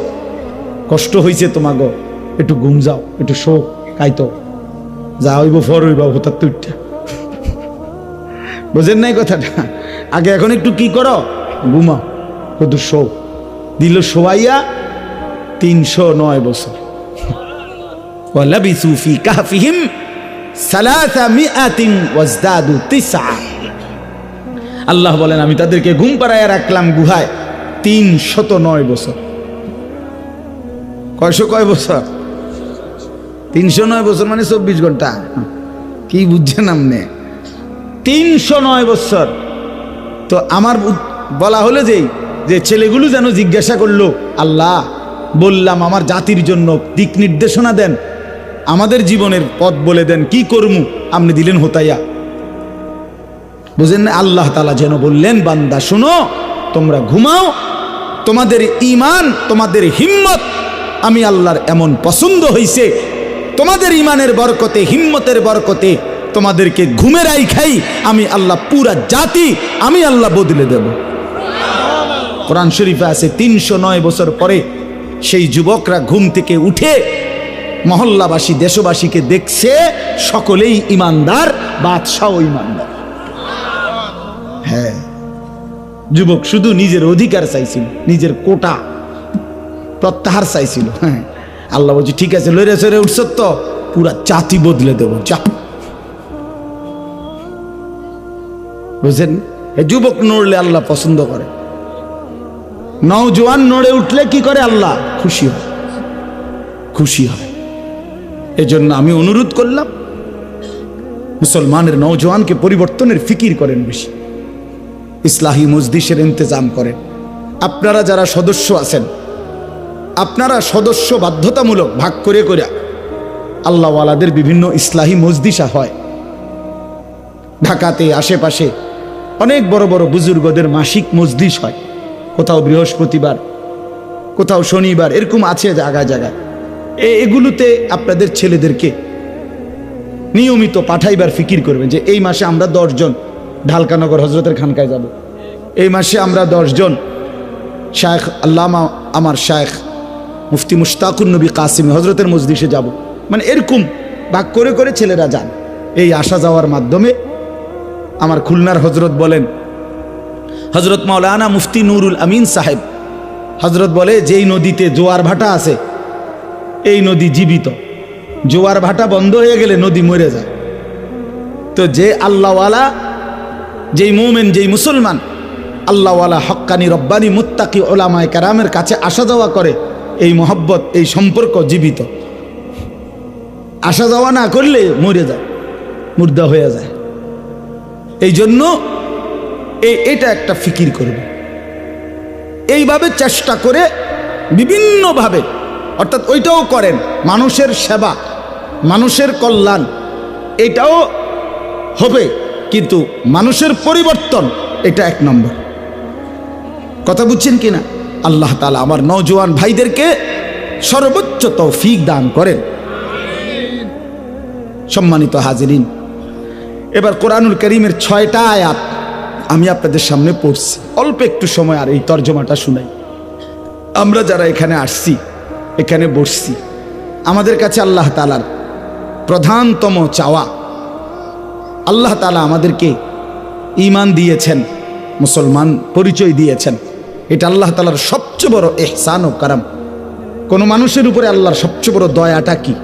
Speaker 1: কষ্ট হয়েছে তোমাগো, একটু ঘুম যাও, একটু শোক কাইতো, যা হইব ফর হইব হতার তুইটা, বোঝেন নাই কথাটা? আগে এখন একটু কি করো, ঘুমাও, কত শোক দিল, শোয়াইয়া 309 বছর। ওয়ালাবিসু ফি কাহফিহিম 300 ওয়াজদাদু 9। আল্লাহ বলেন আমি তাদেরকে ঘুম পাড়াইয়া রাখলাম গুহায় 309 বছর। কয় বছর? 309 বছর মানে 24 ঘন্টা। কি বুঝছেন আপনি? 309 বছর। তো আমার বলা হলো যে ছেলেগুলো যেন জিজ্ঞাসা করলো, আল্লাহ বললাম আমার জাতির জন্য দিক নির্দেশনা দেন, আমাদের জীবনের পথ বলে দেন, কি করমু, আপনি দিলেন হোতাইয়া। বুঝেন না? আল্লাহ তাআলা যেন বললেন, বান্দা শোনো, তোমরা ঘুমাও, তোমাদের ঈমান, তোমাদের হিম্মত আমি আল্লাহর এমন পছন্দ হইছে, তোমাদের ঈমানের বরকতে, হিম্মতের বরকতে তোমাদেরকে ঘুমের খাই আমি আল্লাহ, পুরা জাতি আমি আল্লাহ বদলে দেব। কোরআন শরীফে আছে 309 বছর পরে সেই যুবকরা ঘুম থেকে উঠে মহল্লাবাসী, দেশবাসীকে দেখছে সকলেই ইমানদার, বাদশাহ ইমানদার। হ্যাঁ, যুবক শুধু নিজের অধিকার চাইছিল, নিজের কোটা প্রত্যাহার চাইছিল। হ্যাঁ, আল্লাহ বলছে ঠিক আছে, লড়ে চড়ে উঠছ তো পুরা জাতি বদলে দেব, যা। বুঝছেন? যুবক নড়লে আল্লাহ পছন্দ করে, নওজোয়ান নড়ে উঠলে কি করে? আল্লাহ খুশি হয়, খুশি হয়। এজন্য আমি অনুরোধ করলাম, মুসলমানের নওজোয়ানকে পরিবর্তনের ফিকির করেন বেশি, ইসলাহি মজলিসের ইন্তজাম করেন। আপনারা যারা সদস্য আছেন, আপনারা সদস্য বাধ্যতামূলক ভাগ করে করে আল্লাহওয়ালাদের বিভিন্ন ইসলাহি মজলিসা হয়। ঢাকাতে আশেপাশে অনেক বড় বড় বুজুর্গদের মাসিক মজলিস হয়, কোথাও বৃহস্পতিবার, কোথাও শনিবার, এরকম আছে জায়গায় জায়গায়। এগুলোতে আপনাদের ছেলেদেরকে নিয়মিত পাঠাইবার ফিকির করবেন যে এই মাসে আমরা 10 জন ঢালকানগর হজরতের খানকায় যাব, এই মাসে আমরা 10 জন শায়েখ আল্লামা আমার শায়েখ মুফতি মুশতাকুর নবী কাসিমি হজরতের মজলিসে যাব। মানে এরকম ভাগ করে করে ছেলেরা যান। এই আসা যাওয়ার মাধ্যমে আমার খুলনার হজরত বলেন, হজরত মাওলানা মুফতি নুরুল আমিন সাহেব হজরত বলে, যেই নদীতে জোয়ার ভাটা আছে এই নদী জীবিত, জোয়ার ভাটা বন্ধ হয়ে গেলে নদী মরে যায়। তো যে আল্লাহওয়ালা, যেই মোমেন, যেই মুসলমান আল্লাহওয়ালা হক্কানি রব্বানি মুত্তাকি ওলামায়ে কেরামের কাছে আসা যাওয়া করে, এই মহব্বত, এই সম্পর্ক জীবিত। আসা যাওয়া না করলে মরে যায়, মুর্দা হয়ে যায়। এই জন্য এটা একটা ফিকির করবে। এইভাবে চেষ্টা করে বিভিন্নভাবে, অর্থাৎ ওইটাও করেন মানুষের সেবা, মানুষের কল্যাণ, এটাও হবে, কিন্তু মানুষের পরিবর্তন এটা 1 নম্বর। কথা বুঝছেন কিনা? আল্লাহ তাআলা আমার নওজোয়ান ভাইদেরকে সর্বোচ্চ তৌফিক দান করেন। সম্মানিত হাজিরিন, এবার কোরআনুল কারীমের 6টা আয়াত আমি আপনাদের সামনে পড়ছি। অল্প একটু সময় আর এই তর্জমাটা শুনাই। আমরা যারা এখানে আসছি, এখানে বসছি, আমাদের কাছে আল্লাহ তাআলার প্রধানতম চাওয়া, আল্লাহ তাআলা আমাদেরকে ঈমান দিয়েছেন, মুসলমান পরিচয় দিয়েছেন। এটা আল্লাহ তাআলার সবচেয়ে বড় ইহসান ও কারাম। কোন মানুষের উপরে আল্লাহর সবচেয়ে বড় দয়াটা কি?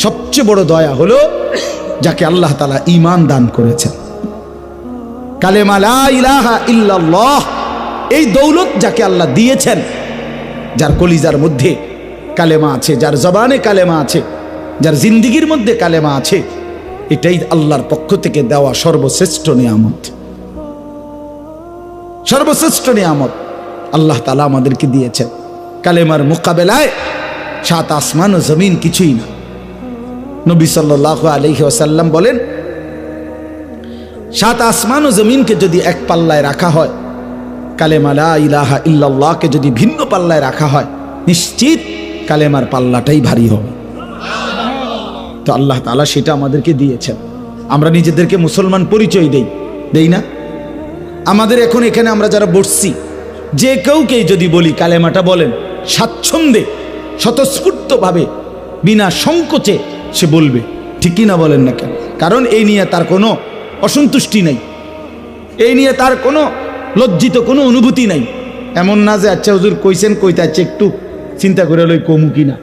Speaker 1: সবচেয়ে বড় দয়া হলো যাকে আল্লাহ তাআলা ঈমান দান করেছেন। কালেমা লা ইলাহা ইল্লাল্লাহ, এই দৌলত যাকে আল্লাহ দিয়েছেন, যার কলিজার মধ্যে কালেমা আছে, যার জবানে কালেমা আছে, যার জিন্দিগির মধ্যে কালেমা আছে, এটাই আল্লাহর পক্ষ থেকে দেওয়া সর্বশ্রেষ্ঠ নিয়ামত। সর্বশ্রেষ্ঠ নিয়ামত আল্লাহ তাআলা আমাদেরকে দিয়েছেন। কালেমার মোকাবেলায় 7 আসমান ও জমিন কিছুই না। নবী সাল্লাল্লাহু আলাইহি ওয়াসাল্লাম বলেন, 7 আসমান ও জমিনকে যদি এক পাল্লায় রাখা হয়, কালেমা লা ইলাহা ইল্লাল্লাহকে যদি ভিন্ন পাল্লায় রাখা হয়, নিশ্চিত কালেমার পাল্লাটাই ভারী হবে। তো আল্লাহ তাআলা সেটা আমাদেরকে দিয়েছেন। আমরা নিজেদেরকে মুসলমান পরিচয় দেই না? আমাদের এখন এখানে আমরা যারা বসছি, যে কেউকেই যদি বলি কালেমাটা বলেন, স্বাচ্ছন্দ্যে স্বতঃস্ফূর্তভাবে বিনা সংকোচে সে বলবে, ঠিক কি না বলেন না কেন? কারণ এই নিয়ে তার কোনো অসন্তুষ্টি নাই, এই নিয়ে তার কোনো লজ্জিত কোনো অনুভূতি নাই। এমন না যে আচ্ছা হুজুর কইছেন, কইতে আচ্ছা একটু চিন্তা করে লই কমু কিনা,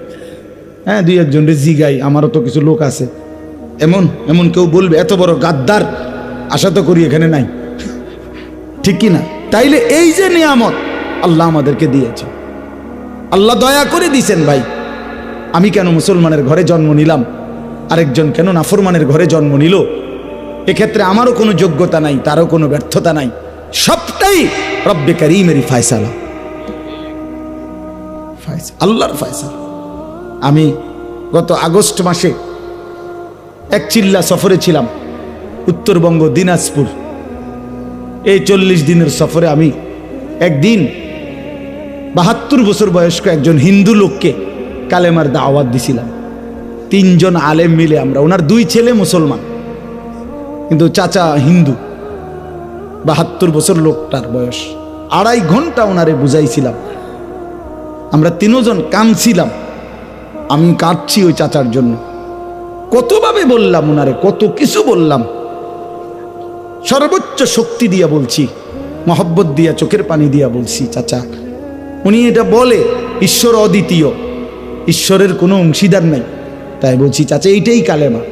Speaker 1: হ্যাঁ 2-1 রে জিগাই, আমারও তো কিছু লোক আছে, এমন কেউ বলবে? এত বড় গাদ্দার আশা তো করি এখানে নাই, ঠিক কি না? তাইলে এই যে নিয়ামত আল্লাহ আমাদেরকে দিয়েছে, আল্লাহ দয়া করে দিয়েছেন। ভাই, আমি কেন মুসলমানের ঘরে জন্ম নিলাম, আরেকজন কেন নাফরমানের ঘরে জন্ম নিল? এক্ষেত্রে আমারও কোনো যোগ্যতা নাই, তারও কোনো ব্যর্থতা নাই, সবটাই রব্বে কারীমেরই ফয়সালা, আল্লাহর ফয়সালা। আমি গত আগস্ট মাসে একচিল্লা সফরে ছিলাম, উত্তরবঙ্গ দিনাজপুর। এই 40 দিনের সফরে আমি একদিন 72 বছর বয়স্ক একজন হিন্দু লোককে কালেমার দাওয়াত দিছিলাম। 3 জন আলেম মিলে আমরা, ওনার 2 ছেলে মুসলমান কিন্তু চাচা হিন্দু। 72 বছর লোকটার বয়স। 2.5 ঘন্টা ওনারে বুঝাইছিলাম। আমরা 3 জন কাঁদছিলাম। আমি কাঁদছি ওই চাচার জন্য। কতভাবে বললাম ওনারে, কত কিছু বললাম, সর্বোচ্চ শক্তি দিয়া বলছি, মহব্বত দিয়া, চোখের পানি দিয়া বলছি, চাচা উনি এটা বলে ঈশ্বর অদ্বিতীয়, ঈশ্বরের কোনো অংশীদার নাই, তাই বলছি চাচা এইটাই কালেমা,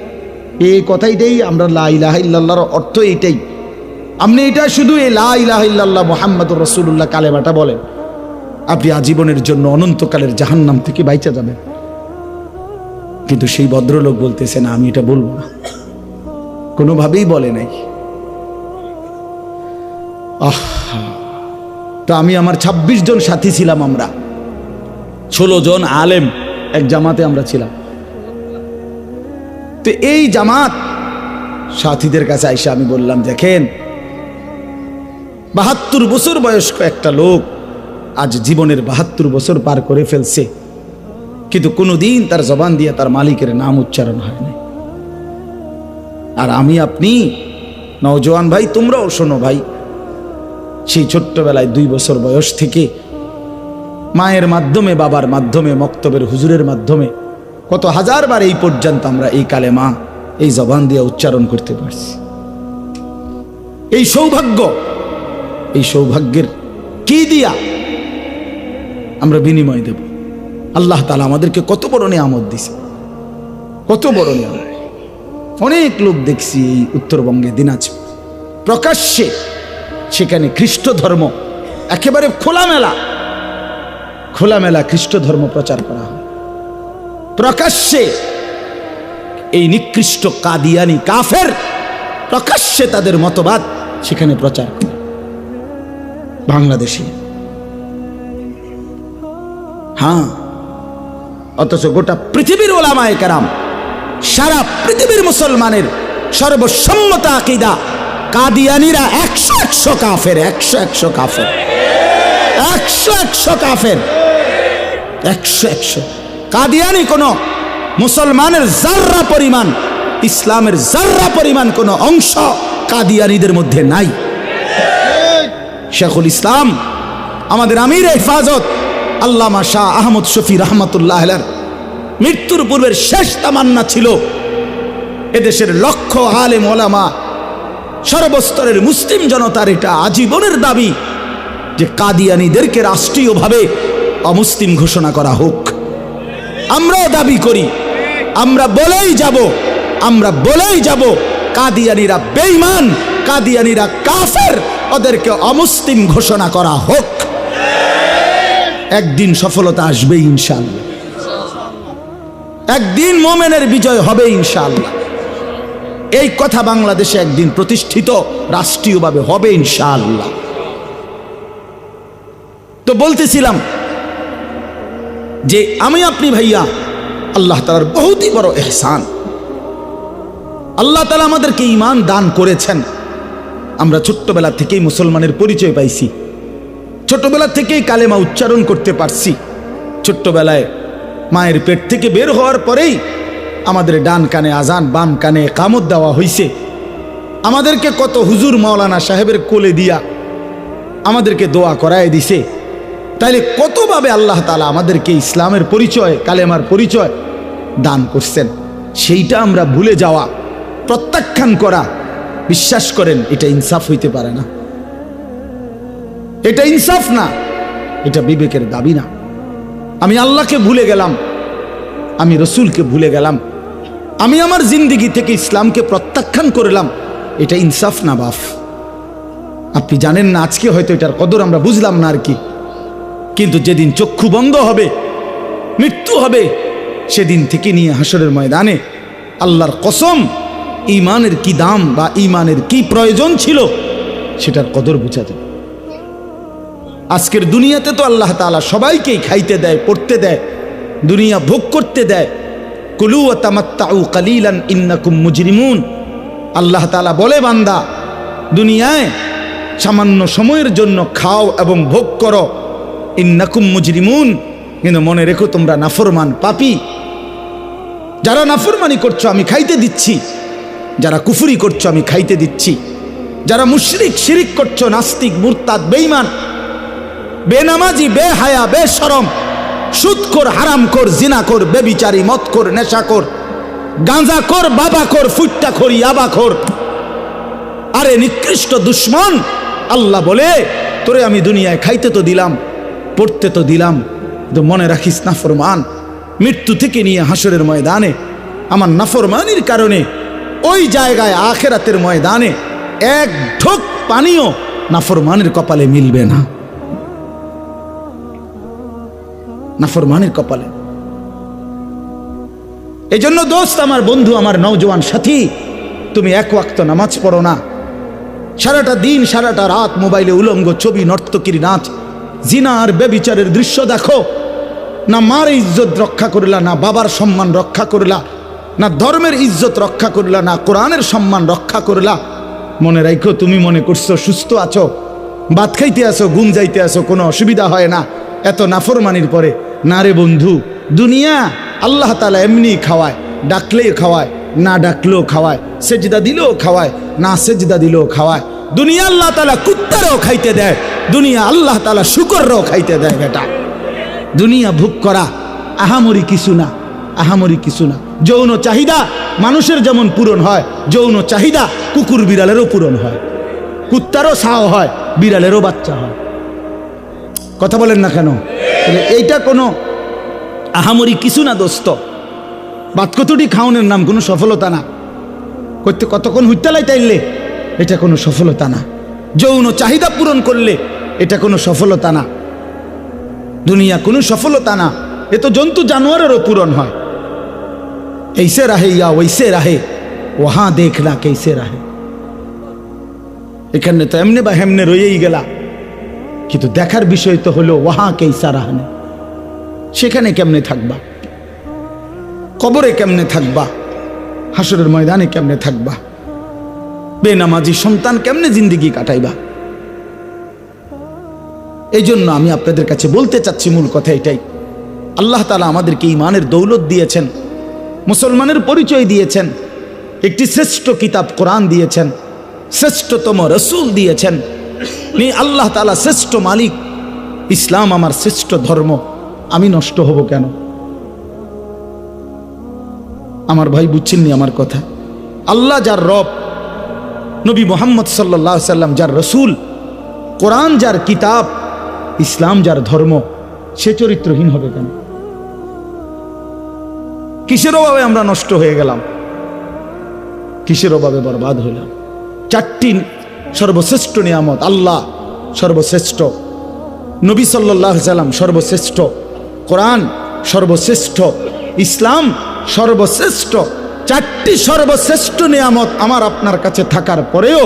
Speaker 1: এই কথাইটাই আমরা লা ইলাহা ইল্লাল্লাহর অর্থ এইটাই। আপনি এটা শুধু এই লা ইলাহা ইল্লাল্লাহ মুহাম্মাদুর রাসূলুল্লাহ কালেমাটা বলেন, আপনি আজীবনের জন্য অনন্তকালের জাহান্নাম থেকে বাইচা যাবেন। কিন্তু সেই ভদ্রলোক বলতেছে না, আমি এটা বলবো না, কোনোভাবেই বলে নাই। তো আমি আমার 26 জন সাথী ছিলাম, আমরা 16 জন আলেম এক জামাতে আমরা ছিলাম। তো এই জামাত সাথীদের কাছে আইসা আমি বললাম, দেখেন 72 বছর বয়স্ক একটা লোক আজ জীবনের 72 বছর পার করে ফেলছে, কিন্তু কোনোদিন তার জবান দিয়ে তার মালিকের নাম উচ্চারণ হয়নি। আর আমি আপনি নওজোয়ান ভাই, তোমরাও শোনো ভাই, সেই ছোট্টবেলায় 2 বছর বয়স থেকে মায়ের মাধ্যমে, বাবার মাধ্যমে, মক্তবের হুজুরের মাধ্যমে কত হাজারবার এই পর্যন্ত আমরা এই কালেমা এই জবান দিয়ে উচ্চারণ করতে পারছি। এই সৌভাগ্যের কি দিয়া আমরা বিনিময় দেব? আল্লাহ তাআলা আমাদেরকে কত বড় নিয়ামত দিছে, কত বড় নিয়ামত। অনেক লোক দেখছি এই উত্তরবঙ্গে, দিনাজপুর প্রকাশ্যে, সেখানে খ্রিস্ট ধর্ম একেবারে খোলামেলা খ্রিস্ট ধর্ম প্রচার করা হয় প্রকাশ্যে। এই নিকৃষ্ট কাদিয়ানি কাফের প্রকাশ্যে তাদের মতবাদ সেখানে প্রচার করে বাংলাদেশে। হ্যাঁ, অথচ গোটা পৃথিবীর ওলামায়ে কেরাম, সারা পৃথিবীর মুসলমানের সর্বসম্মত আকীদা, কাদিয়ানিরা 100 কাফের, 100 কাফের, 100 কাফের, 100। কাদিয়ানি কোন মুসলমানের জাররা পরিমাণ, ইসলামের জাররা পরিমাণ কোন অংশ কাদিয়ানিদের মধ্যে নাই। শেখুল ইসলাম, আমাদের আমির হেফাজত আল্লামা শাহ আহমদ শফি রহমাতুল্লাহ আলাইহির মৃত্যুর পূর্বের শেষ তামান্না ছিল এদেশের লক্ষ আলেম ওলামা, সর্বস্তরের মুসলিম জনতার এটা আজীবনের দাবি যে কাদিয়ানিদেরকে রাষ্ট্রীয়ভাবে অমুসলিম ঘোষণা করা হোক। আমরাও দাবি করি, আমরা বলেই যাব কাদিয়ানিরা বেঈমান, কাদিয়ানিরা কাফের, ওদেরকে অমুসলিম ঘোষণা করা হোক। একদিন সফলতা আসবে ইনশাআল্লাহ, একদিন মোমেনের বিজয় হবে ইনশাআল্লাহ। এই কথা বাংলাদেশে একদিন প্রতিষ্ঠিত রাষ্ট্রীয়ভাবে হবে ইনশাআল্লাহ। তো বলতেছিলাম যে আমি আপনি ভাইয়া, আল্লাহ তাআলার বহুতই বড় ইহসান। আল্লাহ তাআলা আমাদেরকে ঈমান দান করেছেন। আমরা ছোট্টবেলা থেকেই মুসলমানের পরিচয় পাইছি, ছোটবেলা থেকেই কালেমা উচ্চারণ করতে পারছি। ছোট্টবেলায় মায়ের পেট থেকে বের হওয়ার পরেই আমাদের ডান কানে আজান, বাম কানে ইকামত দেওয়া হয়েছে। আমাদেরকে কত হুজুর মাওলানা সাহেবের কোলে দিয়া আমাদেরকে দোয়া করায় দিছে। তাইলে কতভাবে আল্লাহ তাআলা আমাদেরকে ইসলামের পরিচয়, কালেমার পরিচয় দান করছেন, সেইটা আমরা ভুলে যাওয়া, প্রত্যাখ্যান করা, বিশ্বাস করেন এটা ইনসাফ হইতে পারে না। এটা ইনসাফ না, এটা বিবেকের দাবি না। আমি আল্লাহকে ভুলে গেলাম, আমি রসুলকে ভুলে গেলাম, আমি আমার জিন্দিগি থেকে ইসলামকে প্রত্যাখ্যান করলাম, এটা ইনসাফ না বাফ। আপনি জানেন না, আজকে হয়তো এটার কদর আমরা বুঝলাম না আর কি, কিন্তু যেদিন চক্ষু বন্ধ হবে, মৃত্যু হবে, সেদিন থেকে নিয়ে হাসরের ময়দানে আল্লাহর কসম ঈমানের কি দাম বা ঈমানের কি প্রয়োজন ছিল সেটার কদর বোঝা যায়। আজকের দুনিয়াতে তো আল্লাহ তাআলা সবাইকেই খাইতে দেয়, পড়তে দেয়, দুনিয়া ভোগ করতে দেয়। কুলু ওয়া তামাত্তাউ কালিলান ইন্নাকুম মুজরিমুন। আল্লাহ তাআলা বলে, বান্দা দুনিয়ায় সামান্য সময়ের জন্য খাও এবং ভোগ করো, ইন্নাকুম মুজরিমুন, কিন্তু মনে রেখো তোমরা নাফরমান, পাপী। যারা নাফরমানি করছো আমি খাইতে দিচ্ছি, যারা কুফরি করছো আমি খাইতে দিচ্ছি, যারা মুশরিক শিরিক করছো, নাস্তিক মুরতাদ বেঈমান বেনামাজি বেহায়া বেশরম সুদখোর হারামখোর জিনাখোর বেবিচারী মদখোর নেশাখোর গাঁজাখোর বাবাখোর ফুট্টাখোর ইয়াবাখোর, আরে নিকৃষ্ট দুশ্মন। আল্লাহ বলে, তোরে আমি দুনিয়ায় খাইতে তো দিলাম, পড়তে তো দিলাম, কিন্তু মনে রাখিস নাফরমান, মৃত্যু থেকে নিয়ে হাসরের ময়দানে আমার নাফরমানির কারণে ওই জায়গায় আখিরাতের ময়দানে এক ঢোক পানিও নাফরমানের কপালে মিলবে না, নাফরমানের কপালে। এই জন্য দোস্ত, আমার বন্ধু, আমার নওজোয়ান সাথী, তুমি এক ওয়াক্ত নামাজ পড়ো না, সারাটা দিন সারাটা রাত মোবাইলে উলঙ্গ ছবি, নর্তকীর নাচ, জিনা আর বেবিচারের দৃশ্য দেখো, না মার ইজ্জত রক্ষা করলা, না বাবার সম্মান রক্ষা করলা, না ধর্মের ইজ্জত রক্ষা করলা, না কোরআনের সম্মান রক্ষা করলা। মনে রাখো, তুমি মনে করছো সুস্থ আছো, ভাত খাইতে আসো, ঘুম যাইতে আসো, কোনো অসুবিধা হয় না এত নাফরমানির পরে। না রে বন্ধু, দুনিয়া আল্লাহ তাআলা এমনি খাওয়ায়, ডাকলেই খাওয়ায়, না ডাকলেও খাওয়ায়, সেজদা দিলেও খাওয়ায়, না সেজদা দিলেও খাওয়ায়। দুনিয়া আল্লাহ তাআলা কুত্তারও খাইতে দেয়, দুনিয়া আল্লাহ তাআলা শুকররাও খাইতে দেয়। বেটা, দুনিয়া ভোগ করা আহামরি কিছু না, আহামরি কিছু না। যৌন চাহিদা মানুষের যেমন পূরণ হয়, যৌন চাহিদা কুকুর বিড়ালেরও পূরণ হয়, কুত্তারও ছাও হয়, বিড়ালেরও বাচ্চা হয়। কথা বলেন না কেন? এইটা কোনো আহামরি কিছু না দোস্ত। বাতকতুটি খাওয়ানোর নাম কোনো সফলতা না, করতে কতক্ষণ হুইতালাই তাইলে এটা কোনো সফলতা না। যৌন চাহিদা পূরণ করলে এটা কোনো সফলতা না। দুনিয়া কোনো সফলতা না, এ তো জন্তু জানোয়ারেরও পূরণ হয়। ऐसे रहे या वैसे रहे, वहां देखना कैसे रहे। এখানে তো এমনি বা হেমনে রয়েই গেলা, কিন্তু দেখার বিষয় তো হলো ওয়াহা কেসা রাহনে, সেখানে কেমনে থাকবা, কবরে কেমনে থাকবা, হাসরের ময়দানে কেমনে থাকবা, বেনামাজি সন্তান কেমনে জিন্দেগি কাটাইবা। এই জন্য আমি আপনাদের কাছে বলতে চাচ্ছি, মূল কথা এটাই, আল্লাহ তাআলা আমাদেরকে ঈমানের দৌলত দিয়েছেন, মুসলমানের পরিচয় দিয়েছেন, একটি শ্রেষ্ঠ কিতাব কোরআন দিয়েছেন, শ্রেষ্ঠতম রসুল দিয়েছেন। আল্লাহ তাআলা শ্রেষ্ঠ মালিক, ইসলাম আমার শ্রেষ্ঠ ধর্ম, আমি নষ্ট হব কেন? আমার ভাই বুঝছেননি আমার কথা? আল্লাহ যার রব, নবী মুহাম্মদ সাল্লাল্লাহু আলাইহি সাল্লাম যার রসুল, কোরআন যার কিতাব, ইসলাম যার ধর্ম, সে চরিত্রহীন হবে কেন? কিসের অভাবে আমরা নষ্ট হয়ে গেলাম? কিসের অভাবে বরবাদ হইলাম? চারটি সর্বশ্রেষ্ঠ নিয়ামত, আল্লাহ সর্বশ্রেষ্ঠ, নবী সাল্লাল্লাহু আলাইহি সাল্লাম সর্বশ্রেষ্ঠ, কোরআন সর্বশ্রেষ্ঠ, ইসলাম সর্বশ্রেষ্ঠ। চারটি সর্বশ্রেষ্ঠ নিয়ামত আমার আপনার কাছে থাকার পরেও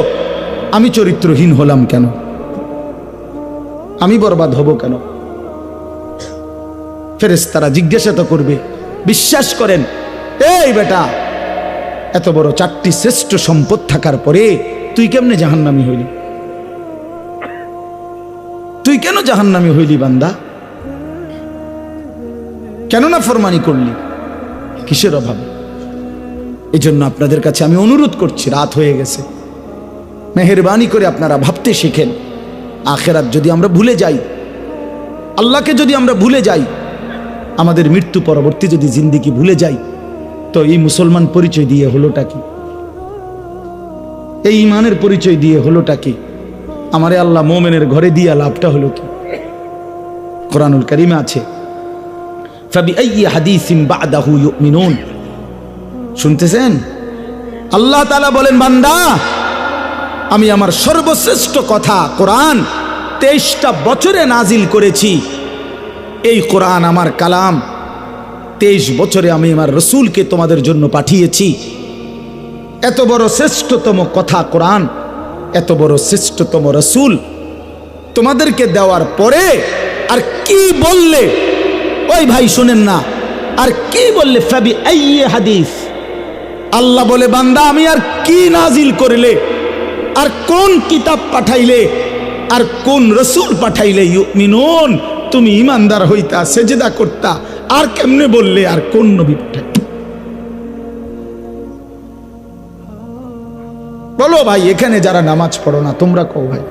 Speaker 1: আমি চরিত্রহীন হলাম কেন? আমি বরবাদ হব কেন? ফেরেশতারা জিজ্ঞাসা তো করবে। বিশ্বাস করেন, এই বেটা, এত বড় চারটি শ্রেষ্ঠ সম্পদ থাকার পরে তুই কেমনে জাহান্নামী হইলি? তুই কেন জাহান্নামী হইলি বান্দা? কেন না ফরমানি করলি? কিসের অভাবে? এই জন্য আপনাদের কাছে আমি অনুরোধ করছি, রাত হয়ে গেছে, মেহেরবানি করে আপনারা ভাবতে শিখেন। আখেরাত যদি আমরা ভুলে যাই, আল্লাহকে যদি আমরা ভুলে যাই, আমাদের মৃত্যু পরবর্তী যদি জিন্দেগি ভুলে যাই, তো এই মুসলমান পরিচয় দিয়ে হলোটা কি? এই ইমানের পরিচয় দিয়ে হলোটা কি? আমারে আল্লাহ মোমেনের ঘরে দিয়া লাভটা হলো কি? কোরআনুল কারীমে আছে, ফাবিআইয়ি হাদিসিন বা'দাহু ইউমিনুন। শুনতেছেন? আল্লাহ তাআলা বলেন, বান্দা, আমি আমার সর্বশ্রেষ্ঠ কথা কোরআন 23টা বছরে নাজিল করেছি। এই কোরআন আমার কালাম, 23 বছরে আমি আমার রসুলকে তোমাদের জন্য পাঠিয়েছি। এত বড় শ্রেষ্ঠতম কথা কোরআন, এত বড় শ্রেষ্ঠতম রসুল তোমাদেরকে দেওয়ার পরে আর কি বললে? ওই ভাই শুনেন না, আর কি বললে? ফাবিআইয়ি হাদিস। আল্লাহ বলে, বান্দা, আমি আর কি নাজিল করলে, আর কোন কিতাব পাঠাইলে, আর কোন রসুল পাঠাইলে ইউমিনুন তুমি ইমানদার হইতা, সেজদা করতা, আর কেমনে বললে? আর কোন নবী পাঠাই? বলো ভাই, এখানে যারা নামাজ পড়ো না, তোমরা কও ভাই,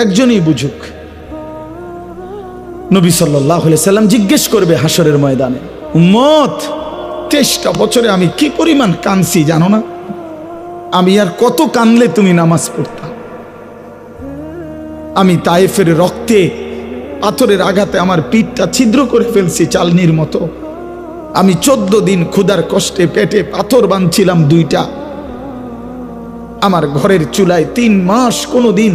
Speaker 1: একজনই বুঝুক। নবী সাল্লাল্লাহু আলাইহি সাল্লাম জিজ্ঞেস করবে হাসরের ময়দানে, উম্মত, 23টা বছরে আমি কি পরিমাণ কাঁদছি জানো না? আমি আর কত কাঁদলে তুমি নামাজ পড়তা? আমি তায়েফের রক্তে, পাথরের আঘাতে আমার পিঠটা ছিদ্র করে ফেলছি চালনির মতো। আমি 14 দিন ক্ষুধার কষ্টে পেটে পাথর বাঁধছিলাম 2টা। আমার ঘরের চুলায় 3 মাস কোনোদিন,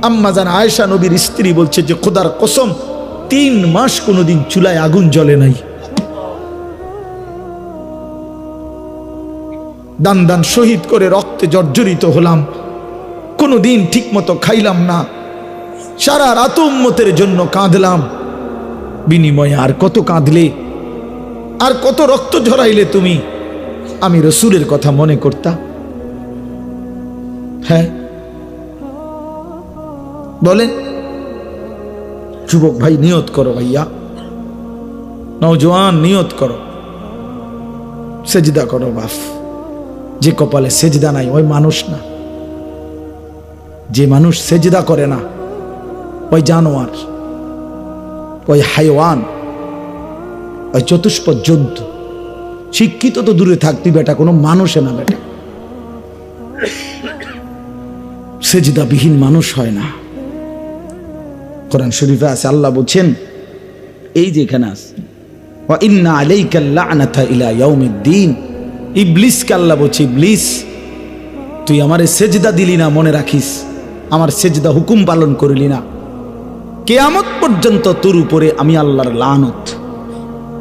Speaker 1: আম্মা জান আয়েশা নবীর স্ত্রী বলছে যে খোদার কসম 3 মাস কোনোদিন চুলায় আগুন জ্বলে নাই। দান দান শহীদ করে রক্তে জর্জরিত হলাম, কোনোদিন ঠিক মতো খাইলাম না, সারা রাত উম্মতের জন্য কাঁদলাম। বিনিময়ে আর কত কাঁদলে? আর কত রক্ত ঝরাইলে তুমি আমি রসুলের কথা মনে করতা? হ্যাঁ বলেন। যুবক ভাই নিয়ত করো, ভাইয়া নওজোয়ান নিয়ত করো, সেজদা করো। বাপ, যে কপালে সেজদা নাই ওই মানুষ না। যে মানুষ সেজদা করে না ওই জানোয়ার, ওই হাইওয়ান, ওই চতুষ্পদ জন্তু। শিক্ষিত তো দূরে থাকতি বেটা, কোনো মানুষে না বেটা। সেজদাবিহীন মানুষ হয় না। কোরআন শরীফে আছে, আল্লাহ বলছেন, এই যে এখানে আছে, ওয়া ইন্না আলাইকাল লা'নাতা ইলা ইয়াউমিদ্দিন। ইবলিসকে আল্লাহ বলছে, ইবলিস তুই আমারে সেজদা দিলি না, মনে রাখিস আমার সেজদা হুকুম পালন করলি না, কিয়ামত পর্যন্ত তোর উপরে আমি আল্লাহর লানত।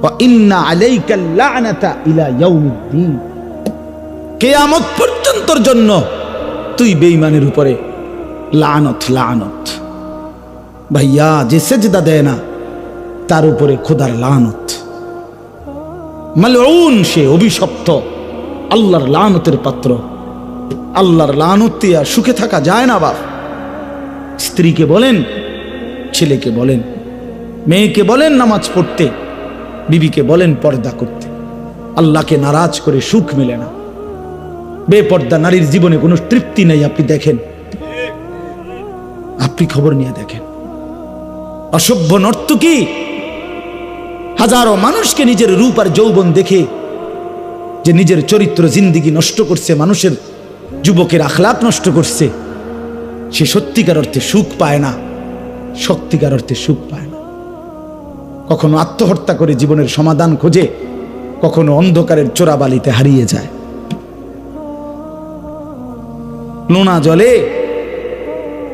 Speaker 1: ওয়া ইন্না আলাইকাল লা'নাতা ইলা ইয়াউমিদ্দিন, কিয়ামত পর্যন্তর জন্য তুই বেঈমানের উপরে লানত, লানত। ভাইয়া, যে সেজদা দেয় না তার উপরে খোদার লানত। মালউন, সে অভিশপ্ত, আল্লাহর লানতের পাত্র। আল্লাহর লানত দিয়ে সুখে থাকা যায় না বাপ। স্ত্রীকে বলেন, ছেলেকে বলেন, মেয়েকে বলেন নামাজ পড়তে, বিবিকে বলেন পর্দা করতে। আল্লাহকে নারাজ করে সুখ মেলে না। বেপর্দা নারীর জীবনে কোনো তৃপ্তি নেই। আপনি দেখেন, আপনি খবর নিয়ে দেখেন, অসভ্য নর্তকী হাজারো মানুষকে নিজের রূপ আর যৌবন দেখে যে নিজের চরিত্র জিন্দিগি নষ্ট করছে, মানুষের যুবকের আখলাক নষ্ট করছে, সে সত্যিকার অর্থে সুখ পায় না, সত্যিকার অর্থে সুখ পায় না। কখনো আত্মহত্যা করে জীবনের সমাধান খোঁজে, কখনো অন্ধকারের চোরাবালিতে হারিয়ে যায়। নোনা জলে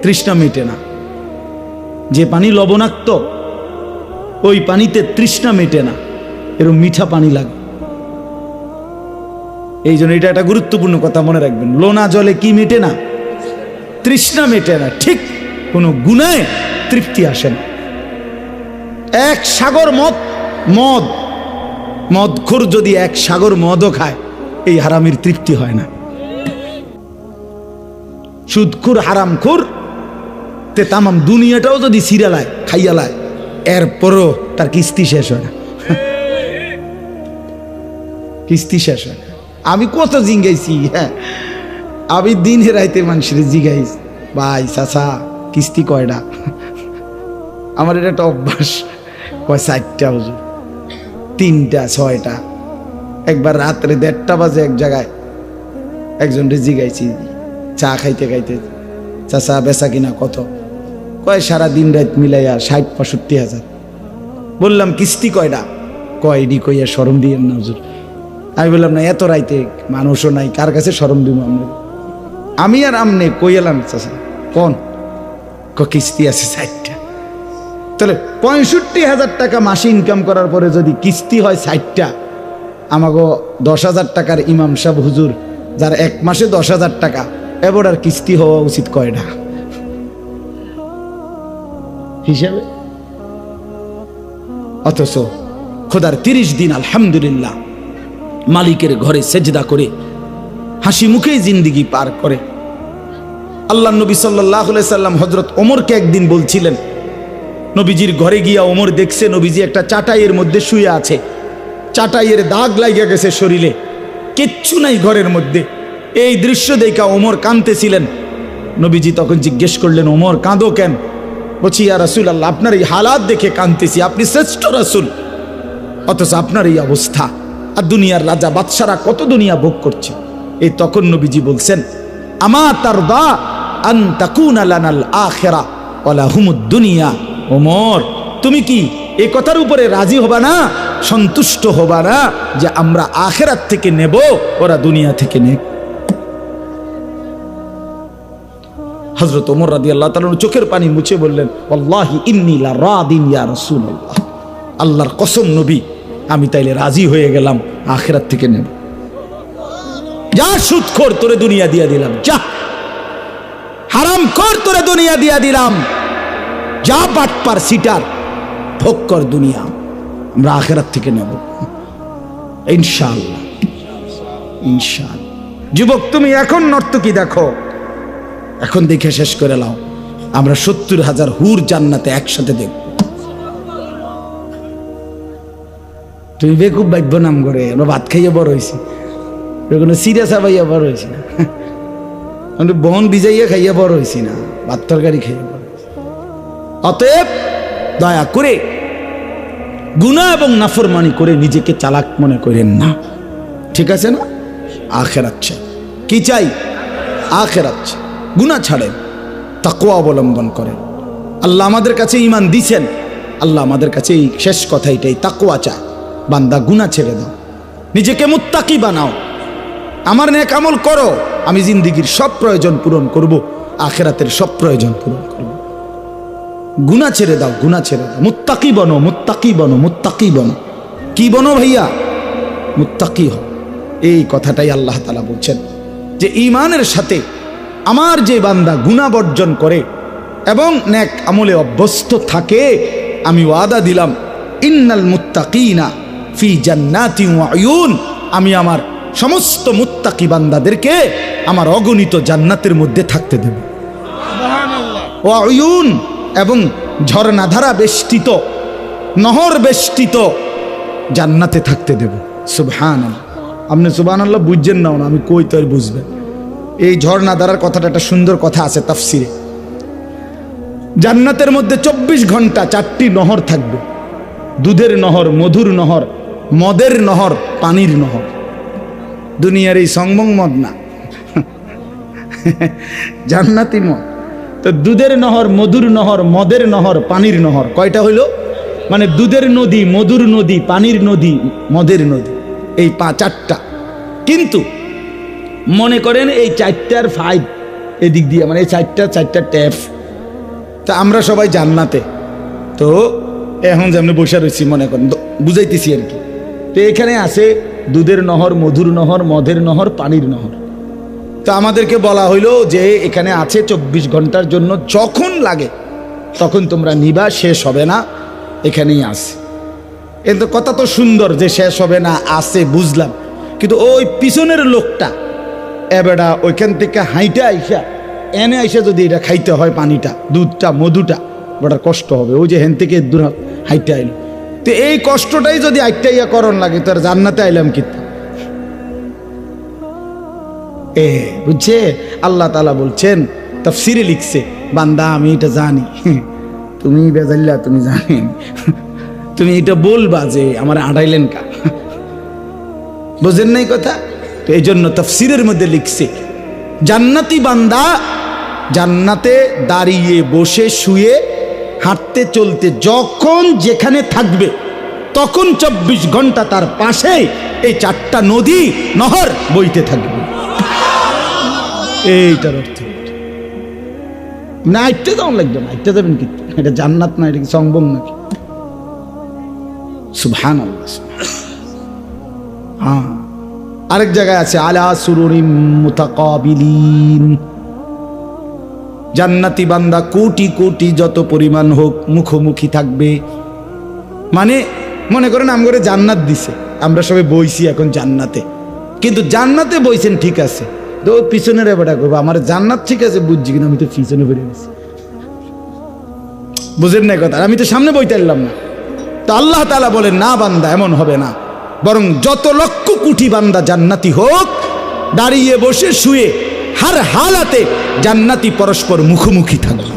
Speaker 1: তৃষ্ণা মেটে না, যে পানি লবণাক্ত ওই পানিতে তৃষ্ণা মেটে না, এরকম মিঠা পানি লাগে। এই জন্য এটা একটা গুরুত্বপূর্ণ কথা মনে রাখবেন, লোনা জলে কি মেটে না? তৃষ্ণা মেটে না। ঠিক কোনো গুনায় তৃপ্তি আসে না। এক সাগর মদখোর যদি এক সাগর মদও খায়, এই হারামির তৃপ্তি হয় না। সুদখোর, হারামখোর তে তামাম দুনিয়াটাও যদি সিরালায় খাইয়ালায়, এরপরও তার কিস্তি শেষ হয় না। কিস্তি শেষ হয় না। আমি কত জিঙ্গাইছি, হ্যাঁ, আমি দিনে রাইতে মানুষের জিগাইছি, ভাই চাচা কিস্তি কয়টা? আমার এটা একটা অভ্যাস। কয় 4টা, হুজুর 3টা, 6টা। একবার রাত্রে 1:30 বাজে এক জায়গায় একজনকে জিগাইছি, চা খাইতে খাইতে, চাচা বেচা কিনা কত? কয় সারা দিন রাত মিলাইয়া 60-65 হাজার। বললাম কিস্তি কয়টা? কয় এডি কইয়া শরম দিয়েন না হুজুর। আমি বললাম না, এত রাইতে মানুষও নাই, কার কাছে শরম দিব আমরা? আমি আর আমনে কইলাম, চাচা কোন কিস্তি আছে 60টা। তাহলে 65,000 টাকা মাসে ইনকাম করার পরে যদি কিস্তি হয় 60টা, আমাগো 10,000 টাকার ইমাম সাহেব হুজুর, যার এক মাসে 10,000 টাকা, এবার আর কিস্তি হওয়া উচিত কয়টা হিসাবে? অথচ খোদার 30 দিন আলহামদুলিল্লাহ মালিকের ঘরে সেজদা করে হাসি মুখে জিন্দিগি পার করে। আল্লাহ নবী সাল্লাল্লাহু আলাইহি সাল্লাম হযরত ওমরকে একদিন বলছিলেন, নবীজির ঘরে গিয়া ওমর দেখছে নবীজি একটা চাটাইয়ের মধ্যে শুয়ে আছে, চাটাইয়ের দাগ লাগিয়া গেছে শরীরে, কিচ্ছু নাই ঘরের মধ্যে। এই দৃশ্য দেখা ওমর কাঁদতেছিলেন। নবীজি তখন জিজ্ঞেস করলেন, ওমর কাঁদো কেন? বলছি, ইয়া রাসূলুল্লাহ, আপনার এই হালাত দেখে কাঁদতেছি, আপনি শ্রেষ্ঠ রাসূল, অথচ আপনার এই অবস্থা। আর দুনিয়ার রাজা বাদশারা কত দুনিয়া ভোগ করছে। এই তখন নবীজি বলছেন, আমা তারদা আন তাকুনা লানাল আখিরা ওয়া লাহুমুদ দুনিয়া। ওমর, তুমি কি এই কথার উপরে রাজি হবা না, সন্তুষ্ট হবা না যে আমরা আখিরাত থেকে নেব, ওরা দুনিয়া থেকে নেক? হযরত ওমর রাদিয়াল্লাহু তাআলা চোখের পানি মুছে বললেন, ওয়াল্লাহি ইন্নী লা রাদিন ইয়া রাসূলুল্লাহ, আল্লাহর কসম নবী, আমি তাইলে রাজি হয়ে গেলাম আখিরাত থেকে নেব। যা সুদখোর, তোরে দুনিয়া দিয়া দিলাম, যা হারামখোর, তোরে দুনিয়া দিয়া দিলাম, যা বাটপার সিটার, ভোগ কর দুনিয়া, আমরা আখিরাত থেকে নেব। ইনশাআল্লাহ, ইনশাআল্লাহ। যুবক, তুমি এখন নর্তকী দেখো, এখন দেখে শেষ করে নাও। আমরা 70,000 হুর জান্নাতে একসাথে দেখব। তুমি বেকুব বাক্য নাম করে আমরা ভাত খাইয়ে বড় হয়েছি, কোনো সিরিয়াস আবাইয়া বড় হয়েছি না, বন ভিজাইয়া খাইয়া বড় হয়েছি না, ভাত তরকারি খাইয়া বড় হয়েছি। অতএব দয়া করে গুনাহ এবং নাফরমানি করে নিজেকে চালাক মনে করেন না, ঠিক আছে না? আখিরাত চাই। কি চাই? আখিরাত চাই। গুনাহ ছাড়েন, তাকওয়া অবলম্বন করেন। আল্লাহ আমাদের কাছে ঈমান দিয়েছেন, আল্লাহ আমাদের কাছে এই শেষ কথা এটাই, তাকওয়া চায়। বান্দা গুনাহ ছেড়ে দাও, নিজেকে মুত্তাকি বানাও, আমার নেক আমল করো, আমি জিন্দেগীর সব প্রয়োজন পূরণ করব, আখিরাতের সব প্রয়োজন পূরণ করব। গুনাহ ছেড়ে দাও, গুনাহ ছেড়ে দাও, মুত্তাকি বনো, মুত্তাকি বনো, মুত্তাকি বনো। কি বনো ভাইয়া? মুত্তাকি হও। এই কথাটাই আল্লাহ তাআলা বলছেন যে ঈমানের সাথে আমার যে বান্দা গুনাহ বর্জন করে এবং নেক আমলে অভ্যস্ত থাকে, আমি ওয়াদা দিলাম, ইন্নাল মুত্তাকিনা ফি জান্নাতি ওয়া উয়ুন, আমি আমার সমস্ত মুত্তাকি বান্দাদেরকে আমার অগণিত জান্নাতের মধ্যে থাকতে দেব। সুবহানাল্লাহ। ওয়া উয়ুন, এবং ঝর্ণাধারা বেষ্টিত, নহর বেষ্টিত জান্নাতে থাকতে দেব। সুবহানাল্লাহ। আপনি সুবহানাল্লাহ বুঝছেন না, আমি কই তো আর বুঝবেন। এই ঝর্ণাধারার কথাটা একটা সুন্দর কথা আছে তাফসিরে। জান্নাতের মধ্যে 24 ঘন্টা 4টি নহর থাকবে, দুধের নহর, মধুর নহর, মদের নহর, পানির নহর। দুনিয়ার এই সংবং মদ না, জান্নাতি মদ। তো দুধের নহর, মধুর নহর, মদের নহর, পানির নহর, কয়টা হইল? মানে দুধের নদী, মধুর নদী, পানির নদী, মদের নদী, এই 4টা। কিন্তু মনে করেন এই 4টার 5 এদিক দিয়ে, মানে এই 4টা ট্যাপ। তা আমরা সবাই জান্নাতে, তো এখন যেমন বসে রয়েছি, মনে করেন বুঝাইতেছি আর কি। তো এখানে আছে দুধের নহর, মধুর নহর, মদের নহর, পানির নহর। তো আমাদেরকে বলা হইলো যে এখানে আছে 24 ঘন্টার জন্য, যখন লাগে তখন তোমরা নিবা, শেষ হবে না, এখানেই আছে। কিন্তু কথা তো সুন্দর যে শেষ হবে না, আছে বুঝলাম, কিন্তু ওই পিছনের লোকটা এবেটা ওইখান থেকে হাইটা আইসা এনে আইসা যদি এটা খাইতে হয়, পানিটা, দুধটা, মধুটা, ওটার কষ্ট হবে। ওই যে হেন থেকে দূর হাইটা আইলো, তো এই কষ্টটাই যদি আইটাইয়া করণ লাগে, তো আর জান্নাতে আইলাম কিন্তু। বুঝছে? আল্লাহ তাআলা বলছেন, তাফসিরে লিখছে, বান্দা আমি এটা জানি, তুমি বেজাল্লা, তুমি জানেন, তুমি এটা বলবা যে আমার আড়াইলেন কা, বুঝেন নাই কথা? তো এই জন্য তাফসিরের মধ্যে লিখছে, জান্নাতি বান্দা জান্নাতে দাঁড়িয়ে, বসে, শুয়ে, হাঁটতে, চলতে, যখন যেখানে থাকবে তখন 24 ঘন্টা তার পাশে এই 4টা নদী, নহর বইতে থাকবে। এইটার অর্থ না, আইতে যাওয়া লাগবে না, আইতে যাবেন কি? এটা জান্নাত না, এটা কি সংবং নাকি? সুবহানাল্লাহ। হ্যাঁ, আরেক জায়গায় আছে, আলা সুরুরিম মুতাকাবিলিন, জান্নাতি বান্দা কোটি কোটি যত পরিমাণ হোক মুখোমুখি থাকবে। মানে মনে করেন আমগরে জান্নাত দিছে, আমরা সবাই বইছি এখন জান্নাতে, কিন্তু জান্নাতে বইছেন ঠিক আছে, তো পিছনের এবারটা করবো, আমার জান্নাত ঠিক আছে বুঝছি, কিন্তু আমি তো পিছনে বেড়ে গেছি, বুঝেন না কথা? আমি তো সামনে বইতে এলাম না। তো আল্লাহ তাআলা বলেন, না বান্দা, এমন হবে না, বরং যত লক্ষ কোটি বান্দা জান্নাতি হোক, দাঁড়িয়ে, বসে, শুয়ে, হার হালাতে জান্নাতি পরস্পর মুখোমুখি থাকবে।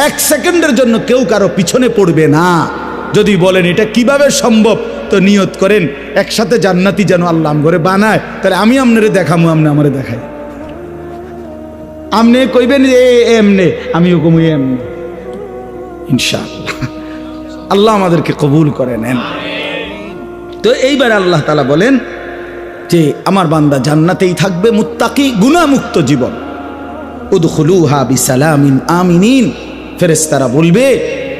Speaker 1: 1 সেকেন্ডের জন্য কেউ কারো পিছনে পড়বে না। যদি বলেন এটা কিভাবে সম্ভব, তো নিয়ত করেন একসাথে জান্নাতি যেন আল্লাহ আমগরে বানায়, তাহলে আমি আপনারে দেখামু, আপনি আমারে দেখাই। আপনি কইবেন যে এমনে, আমিও কমু এমনে, ইনশাআল্লাহ। আল্লাহ আমাদেরকে কবুল করে নেন। তো এইবার আল্লাহ তাআলা বলেন যে আমার বান্দা জান্নাতেই থাকবে, মুত্তাকি, গুনাহমুক্ত জীবন। উদখুলুহা বিসালামিন আমিনিন, ফেরেশতারা বলবে,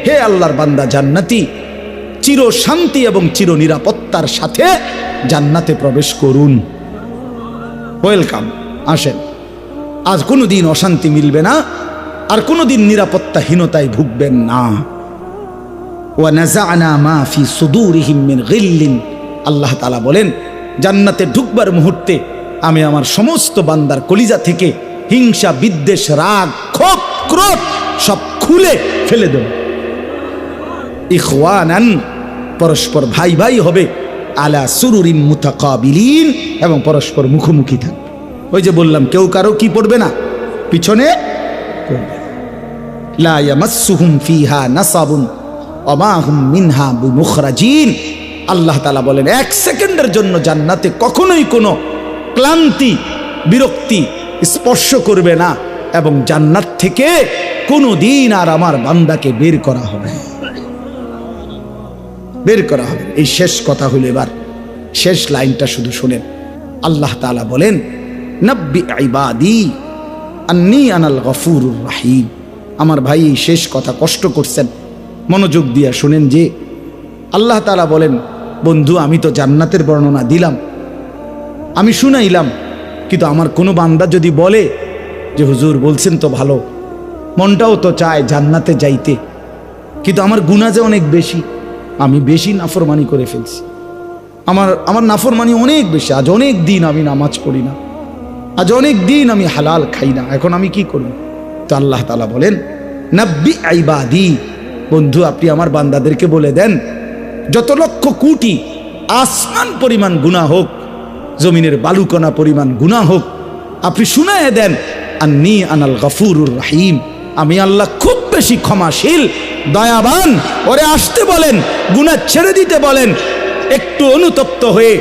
Speaker 1: হে আল্লাহর বান্দা জান্নাতি, চির শান্তি এবং চির নিরাপত্তার সাথে জান্নাতে প্রবেশ করুন, ওয়েলকাম, আসেন। আজ কোনোদিন অশান্তি মিলবে না, আর কোনোদিন নিরাপত্তাহীনতায় ভুগবেন না। ওয়া নাযা'না মা ফি সুদুরিহিম মিন গিল্লিন, আল্লাহ তাআলা বলেন জান্নাতে ঢুকবার মুহূর্তে আমি আমার সমস্ত বান্দার কলিজা থেকে হিংসা, বিদ্বেষ, রাগ, ক্ষোভ, ক্রোধ সব খুলে ফেলে দেব। ইখওয়ানান, পরস্পর ভাই ভাই হবে, আলা সুরুরিন মুতাকাবিলিন, এবং পরস্পর মুখোমুখি থাকবে। ওই যে বললাম কেউ কারো কি পড়বে না, পিছনে পড়বে। লা ইয়ামাসসুহুম ফিহা নাসাবুন ওয়া মা হুম মিনহা বিমুখরাজিন। আল্লাহ তাআলা বলেন 1 সেকেন্ডের জন্য জান্নাতে কখনোই কোনো ক্লান্তি, বিরক্তি স্পর্শ করবে না, এবং জান্নাত থেকে কোনো দিন আর আমার বান্দাকে বের করা হবে না, বের করা হবে। এই শেষ কথা হলো, এবার শেষ লাইনটা শুধু শুনেন। আল্লাহ তাআলা বলেন নাব্বি ইবাদি আন্নী আনাল গফুরুর রাহিম। আমার ভাই এই শেষ কথা কষ্ট করছেন, মনোযোগ দিয়া শুনেন যে আল্লাহ তাআলা বলেন বন্ধু আমি তো জান্নাতের বর্ণনা দিলাম, আমি শুনাইলাম, কিন্তু আমার কোনো বান্দা যদি বলে যে হুজুর বলছেন তো ভালো, মনটাও তো চায় জান্নাতে যাইতে, কিন্তু আমার গুনাহ যে অনেক বেশি, আমি বেশি নাফরমানি করে ফেলছি, আমার নাফরমানি অনেক বেশি, আজ অনেক দিন আমি নামাজ পড়ি না, আজ অনেক দিন আমি হালাল খাই না, এখন আমি কি করব? তো আল্লাহ তাআলা বলেন নাব্বি ইবাদি, বন্ধু আপনি আমার বান্দাদেরকে বলে দেন যত লক্ষ কোটি আসমান পরিমাণ গুনাহ হোক, জমিনের বালুকণা পরিমাণ গুনাহ হোক, আপনি শুনায়ে দেন আন্নী আনাল গফুরুর রাহিম, আমি আল্লাহ খুব বেশি ক্ষমাশীল, দয়াবান। ওরে আসতে বলেন, গুনাহ ছেড়ে দিতে বলেন, একটু অনুতপ্ত হয়ে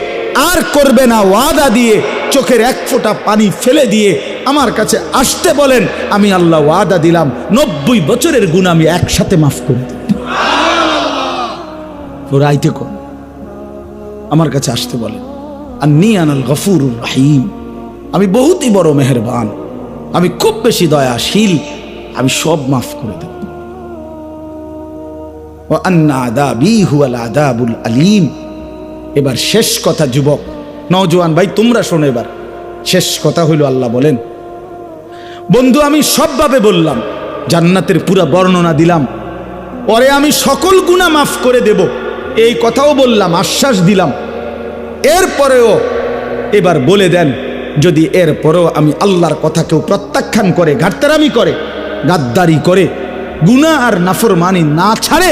Speaker 1: আর করবে না ওয়াদা দিয়ে, চোখের এক ফোঁটা পানি ফেলে দিয়ে আমার কাছে আসতে বলেন। আমি আল্লাহ ওয়াদা দিলাম 90 বছরের গুনাহ আমি একসাথে মাফ করে দেব। ওরা আইতে কর, আমার কাছে আসতে বলেন। আন্নী আনাল গফুরুর রাহিম, আমি বহুতই বড় মেহেরবান, আমি খুব বেশি দয়াশীল, আমি সব মাফ করে দেব। ওয়া আন্না আযাবি হুয়াল আযাবুল আলীম। এবার শেষ কথা যুবক, নওজোয়ান ভাই তোমরা শোনো, এবার শেষ কথা হইল আল্লাহ বলেন বন্ধু আমি সবভাবে বললাম, জান্নাতের পুরা বর্ণনা দিলাম, পরে আমি সকল গুনাহ মাফ করে দেব, এই কথাও বললাম, আশ্বাস দিলাম। এরপরেও এবার বলে দেন যদি এরপরেও আমি আল্লাহর কথা কেউ প্রত্যাখ্যান করে, ঘাটতারামি করে, গাদ্দারি করে, গুনাহ আর নাফরমানি না ছাড়ে,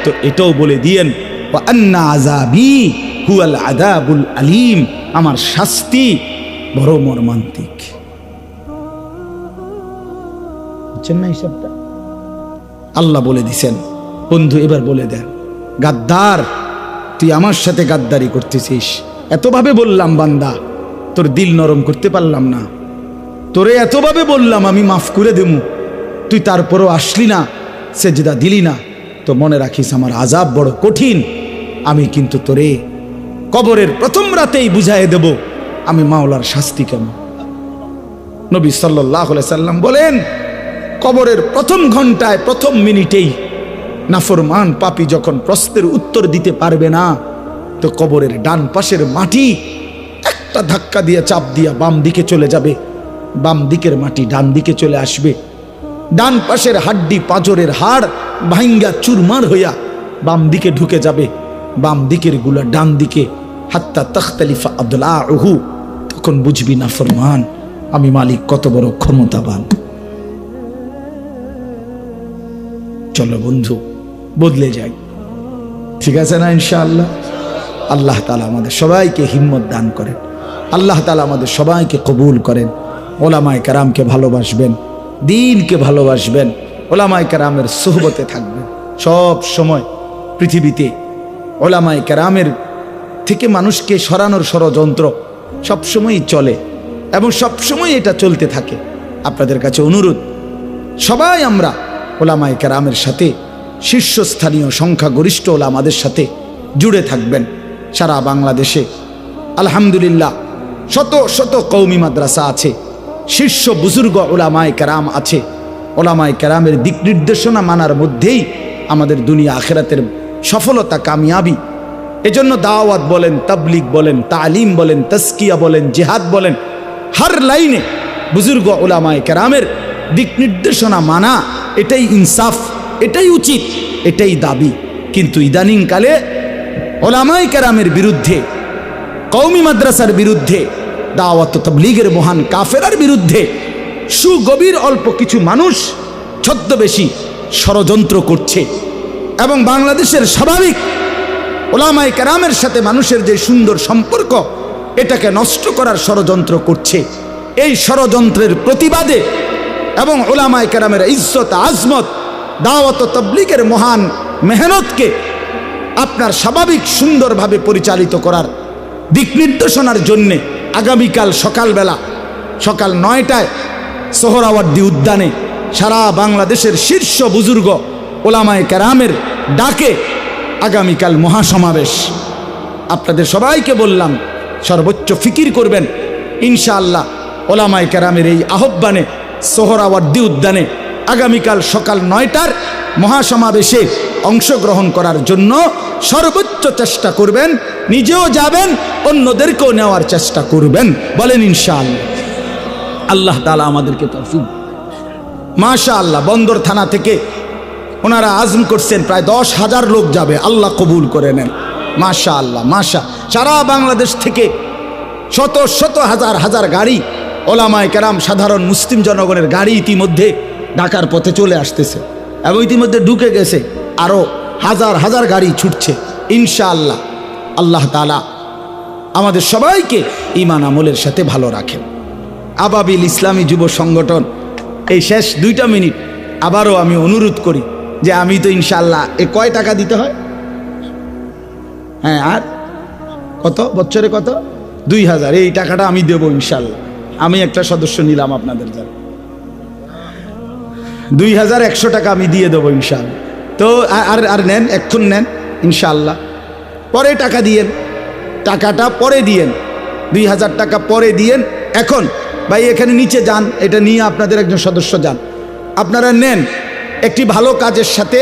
Speaker 1: তো এটাও বলে দিয়েন ওয়া আন্না আযাবি হুয়াল আযাবুল আলীম, আমার শাস্তি বড় মর্মান্তিক। বুঝছেন না হিসাবটা? আল্লাহ বলে দিছেন বন্ধু এবার বলে দেন, গাদ্দার তুই আমার সাথে গাদ্দারি করতেছিস, এতভাবে বললাম বান্দা, তোর দিল নরম করতে পারলাম না, তোরে এতভাবে বললাম আমি মাফ করে দেবো, তুই তারপরও আসলি না, সেজদা দিলি না, তো মনে রাখিস আমার আযাব বড় কঠিন, আমি কিন্তু তোরে কবরের প্রথম রাতেই বুঝাই দেব আমি মাওলার শাস্তি কেমন। নবী সাল্লাল্লাহু আলাইহি সাল্লাম বলেন কবরের প্রথম ঘন্টায়, প্রথম মিনিটেই নাফরমান পাপী যখন প্রশ্নের উত্তর দিতে পারবে না, তো কবরের ডান পাশের মাটি একটা ধাক্কা দিয়ে চাপ দিয়া বাম দিকে চলে যাবে, বাম দিকের মাটি ডান দিকে চলে আসবে, ডান পাশের হাড্ডি পাঁজরের হাড় ভাঙ্গা চুরমার হইয়া বাম দিকে ঢুকে যাবে, বাম দিকের গুলা ডান দিকে, হাত্তা তাখতালিফা আদলাউহু, তখন বুঝবি নাফরমান আমি মালিক কত বড় ক্ষমতাবান। চলো বন্ধু বদলে যাই, ঠিক আছে না ইনশাআল্লাহ? আল্লাহ তাআলা আমাদের সবাইকে হিম্মত দান করেন, আল্লাহ তাআলা আমাদের সবাইকে কবুল করেন, ওলামায়ে কেরামকে ভালোবাসবেন, দ্বীনকে ভালোবাসবেন, ওলামায়ে কেরামের সুহবতে থাকবেন সব সময়। পৃথিবীতে ওলামায়ে কেরামের থেকে মানুষকে সরানোর ষড়যন্ত্র সবসময়ই চলে এবং সবসময় এটা চলতে থাকে। আপনাদের কাছে অনুরোধ, সবাই আমরা ওলামায়ে কেরামের সাথে, শীর্ষস্থানীয় সংখ্যাগরিষ্ঠ ওলামাদের সাথে জুড়ে থাকবেন। সারা বাংলাদেশে আলহামদুলিল্লাহ শত শত কওমি মাদ্রাসা আছে, শীর্ষ বুজুর্গ ওলামায়ে কেরাম আছে। ওলামায়ে কেরামের দিক নির্দেশনা মানার মধ্যেই আমাদের দুনিয়া আখিরাতের সফলতা, কামিয়াবি। এজন্য দাওয়াত বলেন, তাবলীগ বলেন, তালিম বলেন, তাজকিয়া বলেন, জিহাদ বলেন, হর লাইনে বুজুর্গ ওলামায়ে কেরামের দিক নির্দেশনা মানা, এটাই ইনসাফ, এটাই উচিত, এটাই দাবি। কিন্তু ইদানিং কালে ওলামায়ে কেরামের বিরুদ্ধে কওমি মাদ্রাসার বিরুদ্ধে, দাওয়াত তাবলীগের মহান কাফেরার বিরুদ্ধে সুগভীর অল্প কিছু মানুষ ছদ্মবেশী ষড়যন্ত্র করছে এবং বাংলাদেশের স্বাভাবিক ওলামায়ে কেরামের সাথে মানুষের যে সুন্দর সম্পর্ক এটাকে নষ্ট করার ষড়যন্ত্র করছে। এই ষড়যন্ত্রের প্রতিবাদে এবং ওলামায়ে কেরামের ইজ্জত আজমত, দাওয়াত তাবলীগের মহান মেহনতকে আপনার স্বাভাবিক সুন্দরভাবে পরিচালিত করার দিক নির্দেশনার জন্যে আগামীকাল সকালবেলা সকাল 9টায় সোহরাওয়ার্দী উদ্যানে সারা বাংলাদেশের শীর্ষ বুজুর্গ ওলামায়ে কেরামের ডাকে আগামীকাল মহাসমাবেশ। আপনাদের সবাইকে বললাম সর্বোচ্চ ফিকির করবেন ইনশাআল্লাহ। ওলামায়ে কেরামের এই আহ্বানে সোহরাওয়ার্দী উদ্যানে আগামীকাল সকাল 9টার মহাসমাবেশে অংশগ্রহণ করার জন্য সর্বোচ্চ চেষ্টা করবেন, নিজেও যাবেন, অন্যদেরকেও নেওয়ার চেষ্টা করবেন, বলেন ইনশাআল্লাহ। আল্লাহ তাআলা আমাদেরকে তৌফিক। মাশাআল্লাহ, বন্দর থানা থেকে ওনারা আজম করছেন প্রায় 10,000 লোক যাবে, আল্লাহ কবুল করে নেন। মাশাআল্লাহ, সারা বাংলাদেশ থেকে শত শত হাজার হাজার গাড়ি, ওলামায়ে কেরাম, সাধারণ মুসলিম জনগণের গাড়ি ইতিমধ্যে ঢাকার পথে চলে আসতেছে এবং ইতিমধ্যে ঢুকে গেছে, আরও হাজার হাজার গাড়ি ছুটছে ইনশাআল্লাহ। আল্লাহ তাআলা আমাদের সবাইকে ঈমান আমলের সাথে ভালো রাখেন। আবাবিল ইসলামী যুব সংগঠন, এই শেষ 2টা মিনিট আবারও আমি অনুরোধ করি যে আমি তো ইনশাআল্লাহ কয় টাকা দিতে হয়? হ্যাঁ, আর কত বছরে কত? 2000। এই টাকাটা আমি দেবো ইনশাআল্লাহ। আমি একটা সদস্য নিলাম আপনাদের জন্য, 2100 টাকা আমি দিয়ে দেবো ইনশাআল্লাহ। তো আর নেন, এখন নেন ইনশাআল্লাহ, পরে টাকা দিয়েন, টাকাটা পরে দিয়েন, 2000 টাকা পরে দিয়েন। এখন ভাই এখানে নিচে যান, এটা নিয়ে আপনাদের একজন সদস্য যান, আপনারা নেন। একটি ভালো কাজের সাথে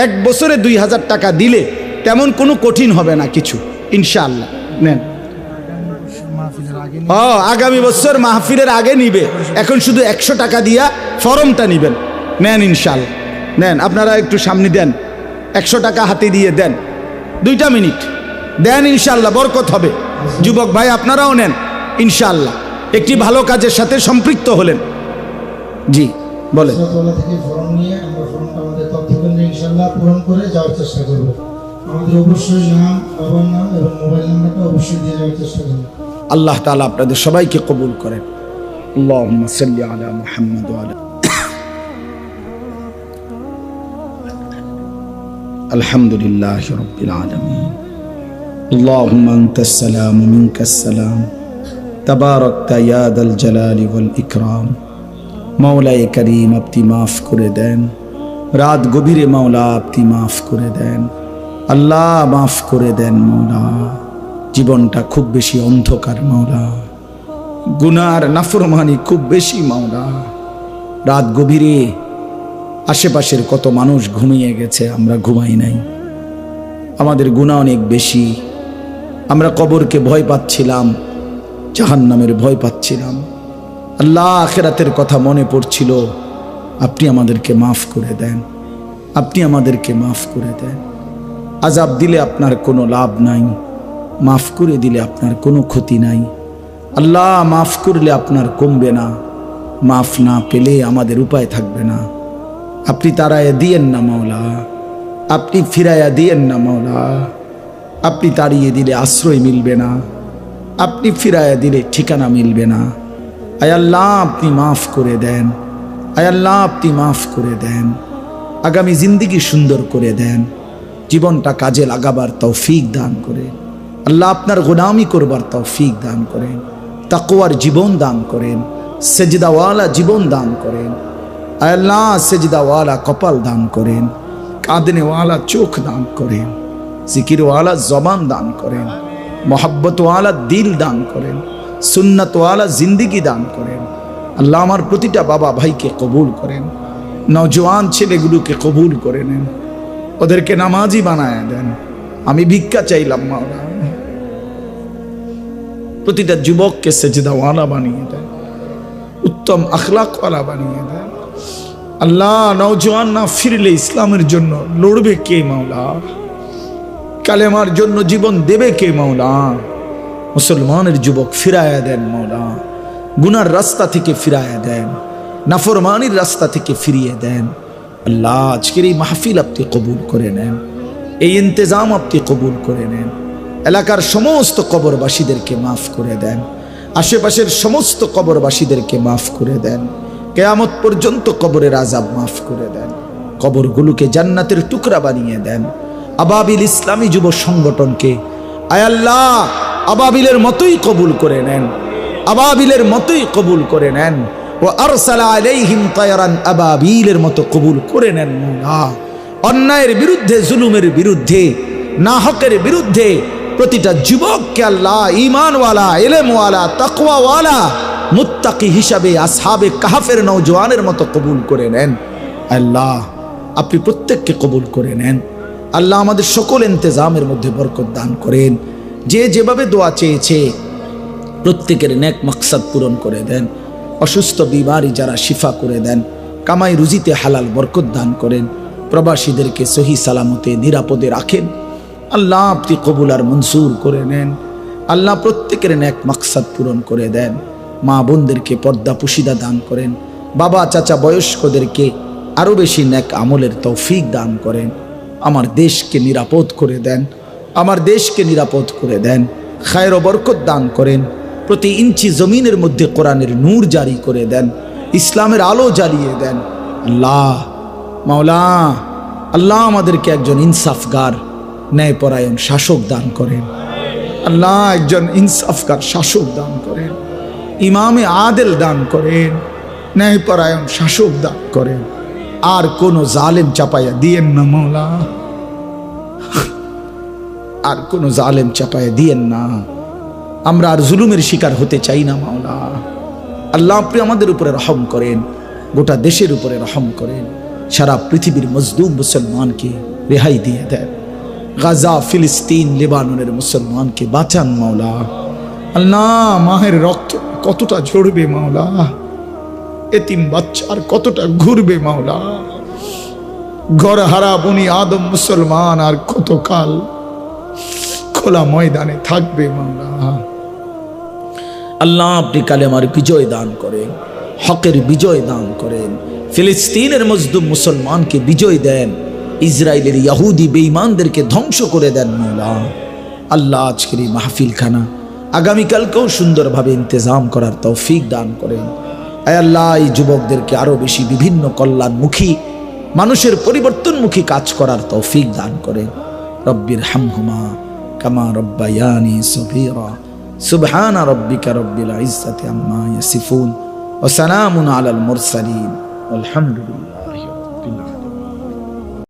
Speaker 1: 1 বছরে 2000 টাকা দিলে তেমন কোনো কঠিন হবে না কিছু ইনশাআল্লাহ। নেন। আগামী বছর মাহফিলের আগে নিবে, এখন শুধু 100 টাকা দিয়া ফরমটা নিবেন। নেন ইনশাআল্লাহ, নেন। আপনারা একটু সামনে দেন, 100 টাকা হাতে দিয়ে দেন, 2টা মিনিট দেন ইনশাআল্লাহ, বরকত হবে। যুবক ভাই আপনারাও নেন ইনশাআল্লাহ, একটি ভালো কাজের সাথে সম্পৃক্ত হলেন। জি বলেন। আল্লাহ তাআলা আপনাদের সবাইকে কবুল করেন। আল্লাহুম্মা সাল্লি আলা মুহাম্মাদ ওয়া আলা আলহামদুলিল্লাহি রাব্বিল আলামিন। আল্লাহুম্মা আনতাস সালাম ওয়া মিনকাস সালাম, তাবারাকতা ইয়া দাল জালালি ওয়াল ইকরাম। মাওলায়ে কারীম আপনি মাফ করে দেন, রাত গভীরে মাওলা আপনি মাফ করে দেন, আল্লাহ মাফ করে দেন মাওলা। জীবনটা খুব বেশি অন্ধকার মাওলা, গুনার নাফরমানি খুব বেশি মাওলা। রাত গভীরে আশেপাশের কত মানুষ ঘুমিয়ে গেছে, আমরা ঘুমাই নাই। আমাদের গুনাহ অনেক বেশি, আমরা কবরকে ভয় পাচ্ছিলাম, জাহান্নামের ভয় পাচ্ছিলাম। আল্লাহ আখিরাতের কথা মনে পড়ছিল, আপনি আমাদেরকে মাফ করে দেন, আপনি আমাদেরকে মাফ করে দেন। আযাব দিলে আপনার কোনো লাভ নাই, মাফ করে দিলে আপনার কোনো ক্ষতি নাই। আল্লাহ মাফ করলে আপনার কমবে না, মাফ না পেলে আমাদের উপায় থাকবে না। আপনি তাড়াইয়া দিয়েন না মাওলা, আপনি ফিরাইয়া দিয়েন না মাওলা। আপনি তাড়িয়ে দিলে আশ্রয় মিলবে না, আপনি ফিরাইয়া দিলে ঠিকানা মিলবে না। আয় আল্লাহ আপনি মাফ করে দেন, আয় আল্লাহ আপনি মাফ করে দেন। আগামী জিন্দেগি সুন্দর করে দেন, জীবনটা কাজে লাগাবার তৌফিক দান করেন। আল্লাহ আপনার গোলামি করবার তৌফিক দান করেন, তাকওয়ার জীবন দান করেন, সেজদাওয়ালা জীবন দান করেন। আয় আল্লাহ সেজদাওয়ালা কপাল দান করেন, কাঁদনেওয়ালা চোখ দান করেন, জিকিরওয়ালা জবান দান করেন, মোহাব্বতওয়ালা দিল দান করেন, সুন্নতওয়ালা জিন্দিগি দান করেন। আল্লাহ আমার প্রতিটা বাবা ভাইকে কবুল করেন, নওজোয়ান ছেলেগুলোকে কবুল করে নেন, ওদেরকে নামাজি বানায় দেন। আমি ভিক্ষা চাইলাম মাওলা, প্রতিটা যুবককে সেজদাওয়ালা বানিয়ে দেন, উত্তম আখলাকওয়ালা বানিয়ে দেন। আল্লাহ নওজোয়ান না ফিরলে ইসলামের জন্য লড়বে কে মাওলা? কালেমার জন্য জীবন দেবে কে মাওলা? মুসলমানের যুবক ফিরায়া দেন মওলা, গুনার রাস্তা থেকে ফিরায়া দেন, নাফরমানির রাস্তা থেকে ফিরিয়ে দেন। আল্লাহ আজকের এই মাহফিল আপনি কবুল করে নেন, এই ইন্তজাম আপনি কবুল করে নেন। এলাকার সমস্ত কবরবাসীদেরকে মাফ করে দেন, আশেপাশের সমস্ত কবরবাসীদেরকে মাফ করে দেন। কিয়ামত পর্যন্ত কবরের আযাব মাফ করে দেন, কবরগুলোকে জান্নাতের টুকরা বানিয়ে দেন। আবাবিল ইসলামী যুব সংগঠনকে আয় আল্লাহ আবাবিলের মতোই কবুল করে নেন, আবাবিলের মতোই কবুল করে নেন। ও আরসালা আলাইহিম তায়রান আবাবিলের মতো কবুল করে নেন মওলা। অন্যায়ের বিরুদ্ধে, জুলুমের বিরুদ্ধে, নাহকের বিরুদ্ধে প্রতিটা যুবককে আল্লাহ ঈমানওয়ালা, ইলমওয়ালা, তাকওয়াওয়ালা, মুত্তাকি হিসাবে আসহাবে কাহফের নওজওয়ানের মতো কবুল করে নেন। আল্লাহ আপনি প্রত্যেককে কবুল করে নেন। আল্লাহ আমাদের সকল ইন্তজামের মধ্যে বরকত দান করেন। যে যেভাবে দোয়া চেয়েছে প্রত্যেকের নেক মাকসাদ পূরণ করে দেন। অসুস্থ বিমারি যারা শিফা করে দেন, কামাই রুজিতে হালাল বরকত দান করেন। প্রবাসীদেরকে সহি সালামতে নিরাপদে রাখেন। আল্লাহ আপনি কবুল আর মনসুর করে নেন। আল্লাহ প্রত্যেকের নেক মাকসাদ পূরণ করে দেন। মা বোনদেরকে পর্দা পুশিদা দান করেন। বাবা চাচা বয়স্কদেরকে আরও বেশি নেক আমলের তৌফিক দান করেন। আমার দেশকে নিরাপদ করে দেন, আমার দেশকে নিরাপদ করে দেন। খায়র ও বরকত দান করেন। প্রতি ইঞ্চি জমিনের মধ্যে কোরআনের নূর জারি করে দেন, ইসলামের আলো জ্বালিয়ে দেন। আল্লাহ মাওলা, আল্লাহ আমাদেরকে একজন ইনসাফগার, ন্যায়পরায়ণ শাসক দান করেন। আল্লাহ একজন ইনসাফগার শাসক দান করেন, ইমামে আদেল দান করেন, ন্যায়পরায়ণ শাসক দান করেন। আর কোন জালেম চাপাইয়া দিয়েন না মাওলা, আর কোন জালেম চাপাইয়া দিয়েন না। আমরা আর জুলুমের শিকার হতে চাই না মাওলা। আল্লাহ আপনি আমাদের উপরে রহম করেন, গোটা দেশের উপরে রহম করেন। সারা পৃথিবীর মজলুম মুসলমানকে রেহাই দিয়ে দেন। গাজা, ফিলিস্তিন, লেবাননের মুসলমানকে বাঁচান মাওলা। আল্লাহ মাহের রক্ত কতটা ঝরবে মাওলা, এতিম বাচ্চার কতটা ঘুরবে মাওলা। ঘর হারা বনি আদম মুসলমান আর কতকাল খোলা ময়দানে থাকবে মাওলা। আল্লাহ আপনি কালেমার বিজয় দান করেন, হকের বিজয় দান করেন। ফিলিস্তিনের মজলুম মুসলমানকে বিজয় দেন, ইসরায়েলের ইহুদি বেঈমানদেরকে ধ্বংস করে দেন মাওলা। আল্লাহ আজকের এই মাহফিল খানা আগামীকালকেও সুন্দরভাবে ইন্তজাম করার তৌফিক দান করেন। আয় আল্লাহ এই যুবকদেরকে আরো বেশি বিভিন্ন কল্যাণমুখী, মানুষের পরিবর্তনমুখী কাজ করার তৌফিক দান করেন। রব্বির হামহুমা কামা রব্বায়ানি সগীরা। সুবহান রাব্বিকা রব্বিল ইজ্জাতি আম্মা ইয়াসিফুন ওয়া সালামুন আলাল মুরসালিন। আলহামদুলিল্লাহ।